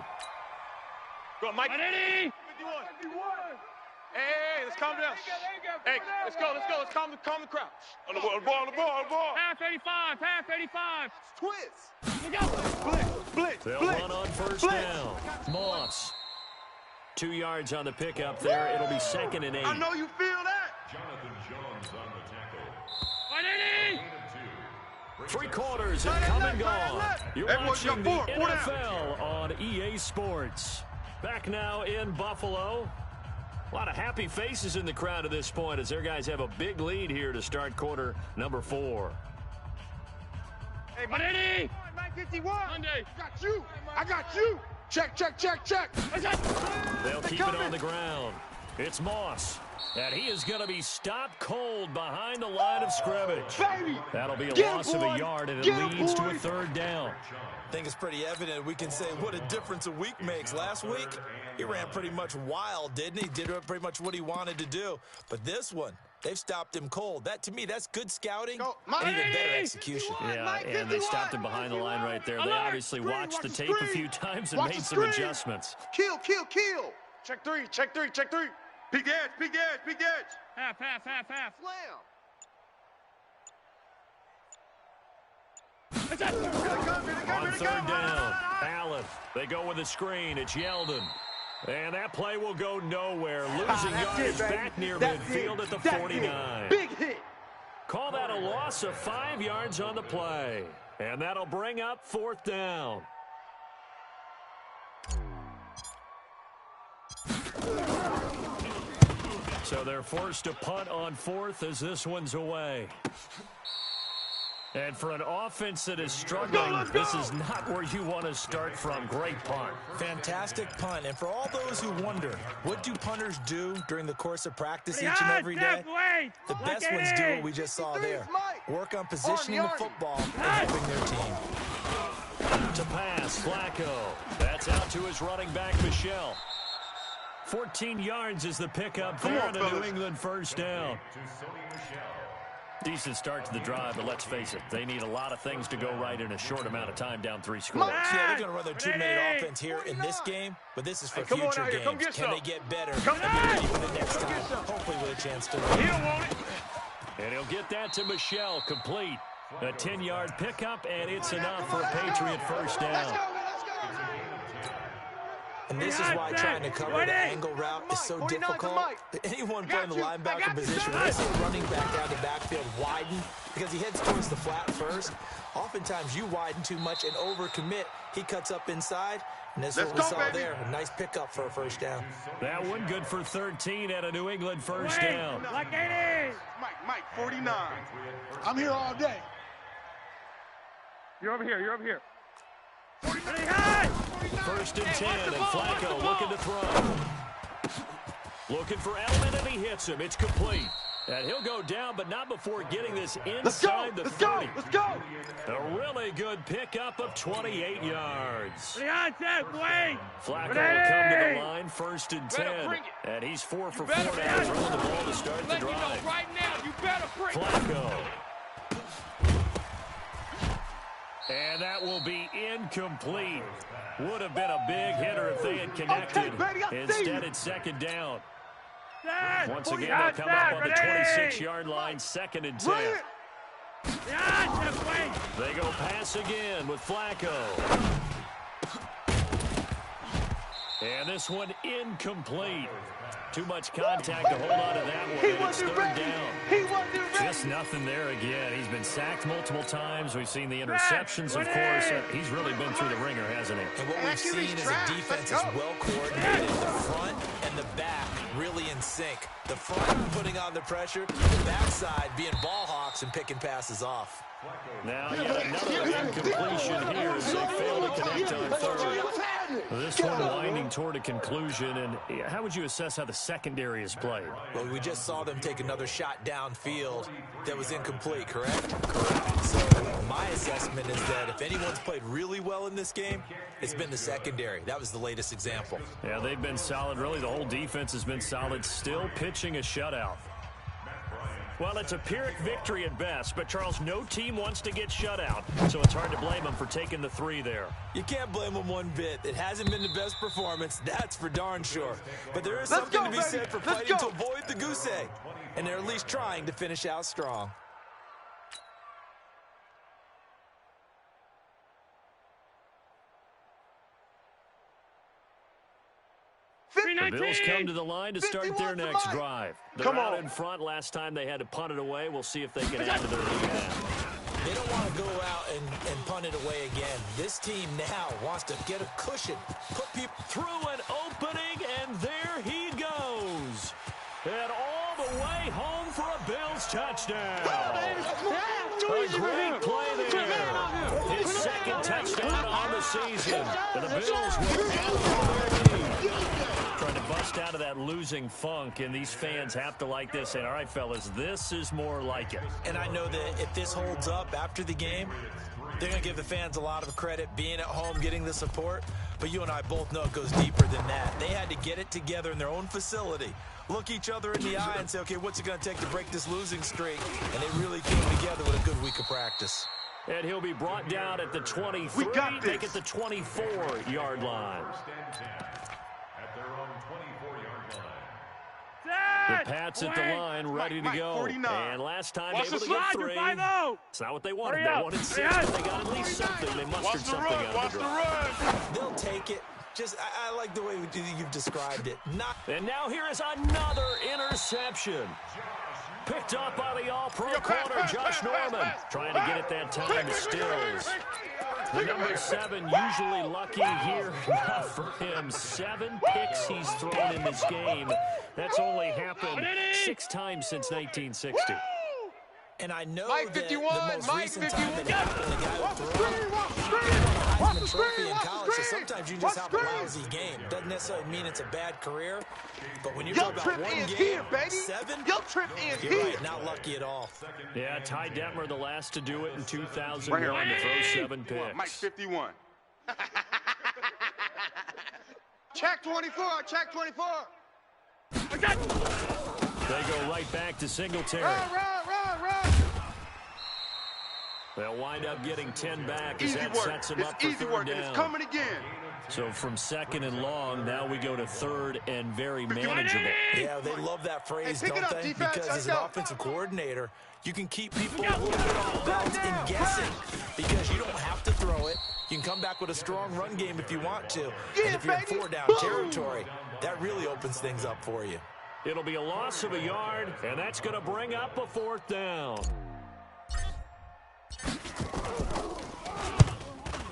Go, Mike. 51. Hey, let's calm down. Hey, let's go. Let's calm the crowd. On the ball. Half 85. Twist. Let's go. Blitz. They'll run on first down. Moss. 2 yards on the pickup there. It'll be 2nd and 8. I know you feel that. Jonathan Jones on the tackle. 180. 3 quarters have come and gone. You're watching the NFL on EA Sports. Back now in Buffalo. A lot of happy faces in the crowd at this point as their guys have a big lead here to start quarter number 4. Hey, 180. 951. Monday. I got you. Check. They'll keep it on the ground. It's Moss. And he is going to be stopped cold behind the line of scrimmage. Baby. That'll be a Get loss him, of a boy. yard, and it Get him, leads to boy. a 3rd down. I think it's pretty evident we can say what a difference a week makes. Last week, he ran pretty much wild, didn't he? Did pretty much what he wanted to do. But this one, they've stopped him cold. That, to me, that's good scouting and even better execution. Yeah, and they stopped him behind the line right there. They obviously watched the tape a few times and made some adjustments. Kill. Check three. Big edge. Half. Slam. On 3rd down, Allen. They go with a screen. It's Yeldon. And that play will go nowhere. Losing yards back near midfield at the 49. Big hit. Call that a loss of 5 yards on the play. And that'll bring up 4th down. So they're forced to punt on 4th as this one's away. And for an offense that is struggling, this is not where you want to start from. Great punt. Fantastic punt. And for all those who wonder, what do punters do during the course of practice each and every day? The best ones do what we just saw there. Work on positioning the football and helping their team. To pass, Flacco. That's out to his running back, Michelle. 14 yards is the pickup there on the New England first down. Decent start to the drive, but let's face it, they need a lot of things to go right in a short amount of time down 3 scores. Yeah, they're going to run their 2-minute offense here in this game, but this is for future games. Can they get better and be ready for the next time? Hopefully with a chance to win. He don't want it. And he'll get that to Michelle, complete. A 10-yard pickup, and it's enough for a Patriot first down. And this is why trying to cover the angle route is so difficult. Anyone playing the linebacker position, when they see a running back down the backfield widen, because he heads towards the flat first, oftentimes you widen too much and overcommit. He cuts up inside, and that's what we saw there. A nice pickup for a first down. That one good for 13 at a New England first down. Like it is. Mike, 49. I'm here all day. You're over here. First and 10, and Flacco looking to throw. Looking for Edelman, and he hits him. It's complete. And he'll go down, but not before getting this inside the 30. Let's go. A really good pickup of 28 yards. Flacco will come to the line, first and 10. And he's 4 for 4 now, throwing the ball to start the drive. Right now, you better bring Flacco. And that will be incomplete. Would have been a big hitter if they had connected. Instead, it's second down. Once again, they'll come up on the 26-yard line, second and 10. They go pass again with Flacco. And this one incomplete. Too much contact to hold on to that one. And it's third down. He wasn't ready. Just nothing there again. He's been sacked multiple times. We've seen the interceptions, of course. He's really been through the ringer, hasn't he? And what we've seen is a defense is well coordinated. The front and the back really in sync. The front putting on the pressure, the backside being ball hawks and picking passes off. Now yet another incompletion here as they fail to connect on third. This one winding toward a conclusion. And how would you assess how the secondary is played? Well, we just saw them take another shot downfield that was incomplete, correct? Correct. So my assessment is that if anyone's played really well in this game, it's been the secondary. That was the latest example. Yeah, they've been solid. Really, the whole defense has been solid. Still pitching a shutout. Well, it's a Pyrrhic victory at best, but, Charles, no team wants to get shut out, so it's hard to blame them for taking the 3 there. You can't blame them one bit. It hasn't been the best performance, that's for darn sure. But there is something to be said for fighting to avoid the goose egg, and they're at least trying to finish out strong. The Bills come to the line to start their next drive. They're out in front. Last time they had to punt it away. We'll see if they can add to their lead now. They don't want to go out and punt it away again. This team now wants to get a cushion. Put people through an opening, and there he goes. And all the way home for a Bills touchdown. A great play there. His second touchdown on the season. And the Bills will add to their lead. Trying to bust out of that losing funk, and these fans have to like this. And all right, fellas, this is more like it. And I know that if this holds up after the game, they're going to give the fans a lot of credit being at home, getting the support. But you and I both know it goes deeper than that. They had to get it together in their own facility, look each other in the eye and say, okay, what's it going to take to break this losing streak? And they really came together with a good week of practice. And he'll be brought down at the 23. Make it the 24-yard line. The Pats at the line, ready to go. 49. And last time able to get 3. It's not what they wanted. They wanted 6, but they got at least something. They mustered something out of the drive. They'll take it. Just, I like the way you've described it. And now here is another interception. Picked up by the all-pro corner, Josh Norman. Trying to get it that time to Stills. The number 7 usually lucky here. Not for him. 7 picks he's thrown in this game. That's only happened 6 times since 1960. And I know Mike that 51, the most Mike recent 51. time that happened, the guy Watch who the threw screen, watch the screen. the Watch the Heisman screen, Trophy in watch the college, so screen. sometimes you Watch just the have a screen. lousy game. Doesn't necessarily mean it's a bad career, but when you're Yo, talking trip about one is game, here, baby. 7, Yo, trip is you're here. right, not lucky at all. Yeah, Ty Detmer, the last to do it in 2001 Right to throw 7 picks. Mike 51. Check 24, check 24. They go right back to Singletary. Run. They'll wind up getting 10 back as Easy that work. sets them It's up for easy third work, down. and it's coming again. So from 2nd and long, now we go to 3rd and very manageable. Yeah, they love that phrase, Hey, pick it don't up, they? defense. Because Let's as an go. offensive coordinator, you can keep people a little bit off balance and guessing because you don't have to throw it. You can come back with a strong run game if you want to. And if you're in baby. 4-down territory, that really opens things up for you. It'll be a loss of a yard, and that's going to bring up a 4th down.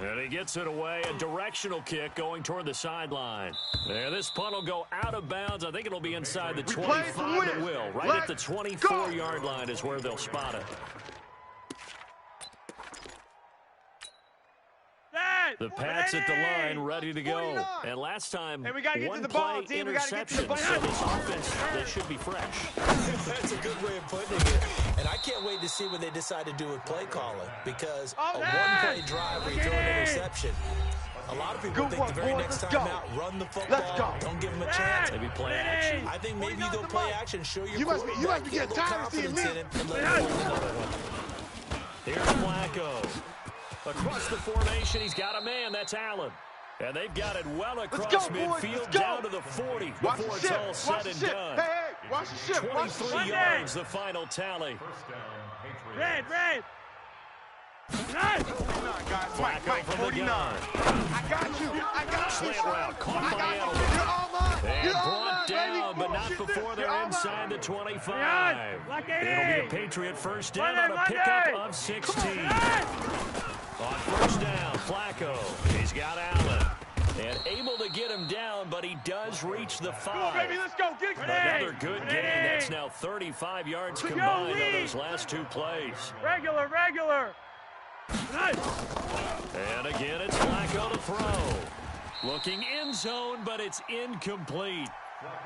And he gets it away, a directional kick going toward the sideline. There, this punt will go out of bounds. I think it'll be inside the 25. It will. Right at the 24-yard line is where they'll spot it. The Pats at the line, ready to go. 49. And last time, Hey, we gotta get to one the ball, play team. We gotta get to the interception. ball. So this offense, they should be fresh. That's a good way of putting it. And I can't wait to see what they decide to do with play calling because a one-play drive where you throw an interception, a lot of people think the very next time out, run the football, don't give them a chance. Maybe play action. I think maybe they'll play action, show your You must be quarterback getting a little tired of seeing confidence me. in him, and let him run another one. Here's Flacco. Across the formation, he's got a man. That's Allen. And they've got it well across Let's go, boys. midfield Let's go. down to the 40 Watch before the it's ship. all Watch said the and ship. done. Hey, watch the ship. Watch the 23 ship. yards, the final tally. Red. Guys, Mike Flacco from the 49. gun. I got you. slant route. Caught by Edelman. And brought down, but not before they're inside the 25. It'll be a Patriot first down on a pickup of 16. On first down, Flacco. He's got Allen. And able to get him down, but he does reach the 5. Come on, baby, let's go. Get it. Another good gain. That's now 35 yards combined on those last 2 plays. Regular. Nice. And again, it's Flacco to throw. Looking end zone, but it's incomplete.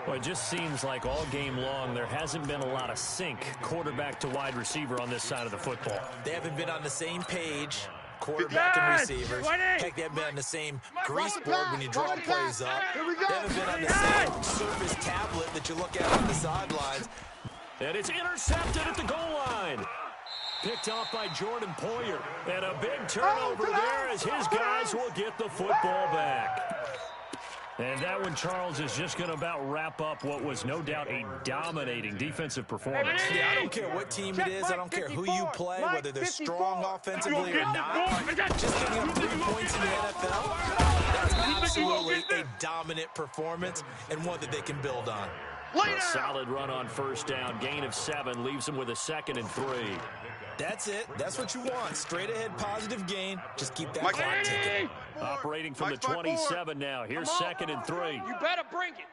Well, it just seems like all game long there hasn't been a lot of sync quarterback to wide receiver on this side of the football. They haven't been on the same page, quarterback and receivers. Heck, they haven't been on the same grease board when you draw plays up. They haven't been on the same Surface tablet that you look at on the sidelines. And it's intercepted at the goal line. Picked off by Jordan Poyer. And a big turnover there as his guys will get the football back. And that one, Charles, is just going to about wrap up what was no doubt a dominating defensive performance. Yeah, I don't care what team it is. I don't care who you play, whether they're strong offensively or not. Just giving up 3 points in the NFL, that's absolutely a dominant performance and one that they can build on. A solid run on first down. Gain of 7 leaves them with a 2nd and 3. That's it. That's what you want. Straight ahead positive gain. Just keep that clock ticking. Operating from the 27 now. Here's 2nd and 3. You better bring it.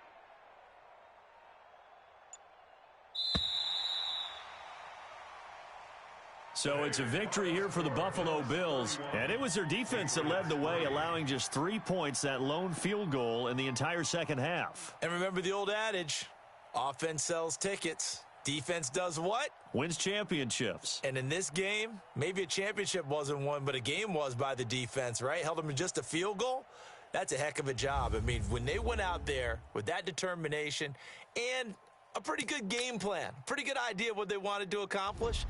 So it's a victory here for the Buffalo Bills. And it was their defense that led the way, allowing just 3 points, that lone field goal in the entire second half. And remember the old adage, offense sells tickets. Defense does what? Wins championships. And in this game, maybe a championship wasn't won, but a game was by the defense, right? Held them to just a field goal. That's a heck of a job. I mean, when they went out there with that determination and a pretty good game plan, pretty good idea of what they wanted to accomplish,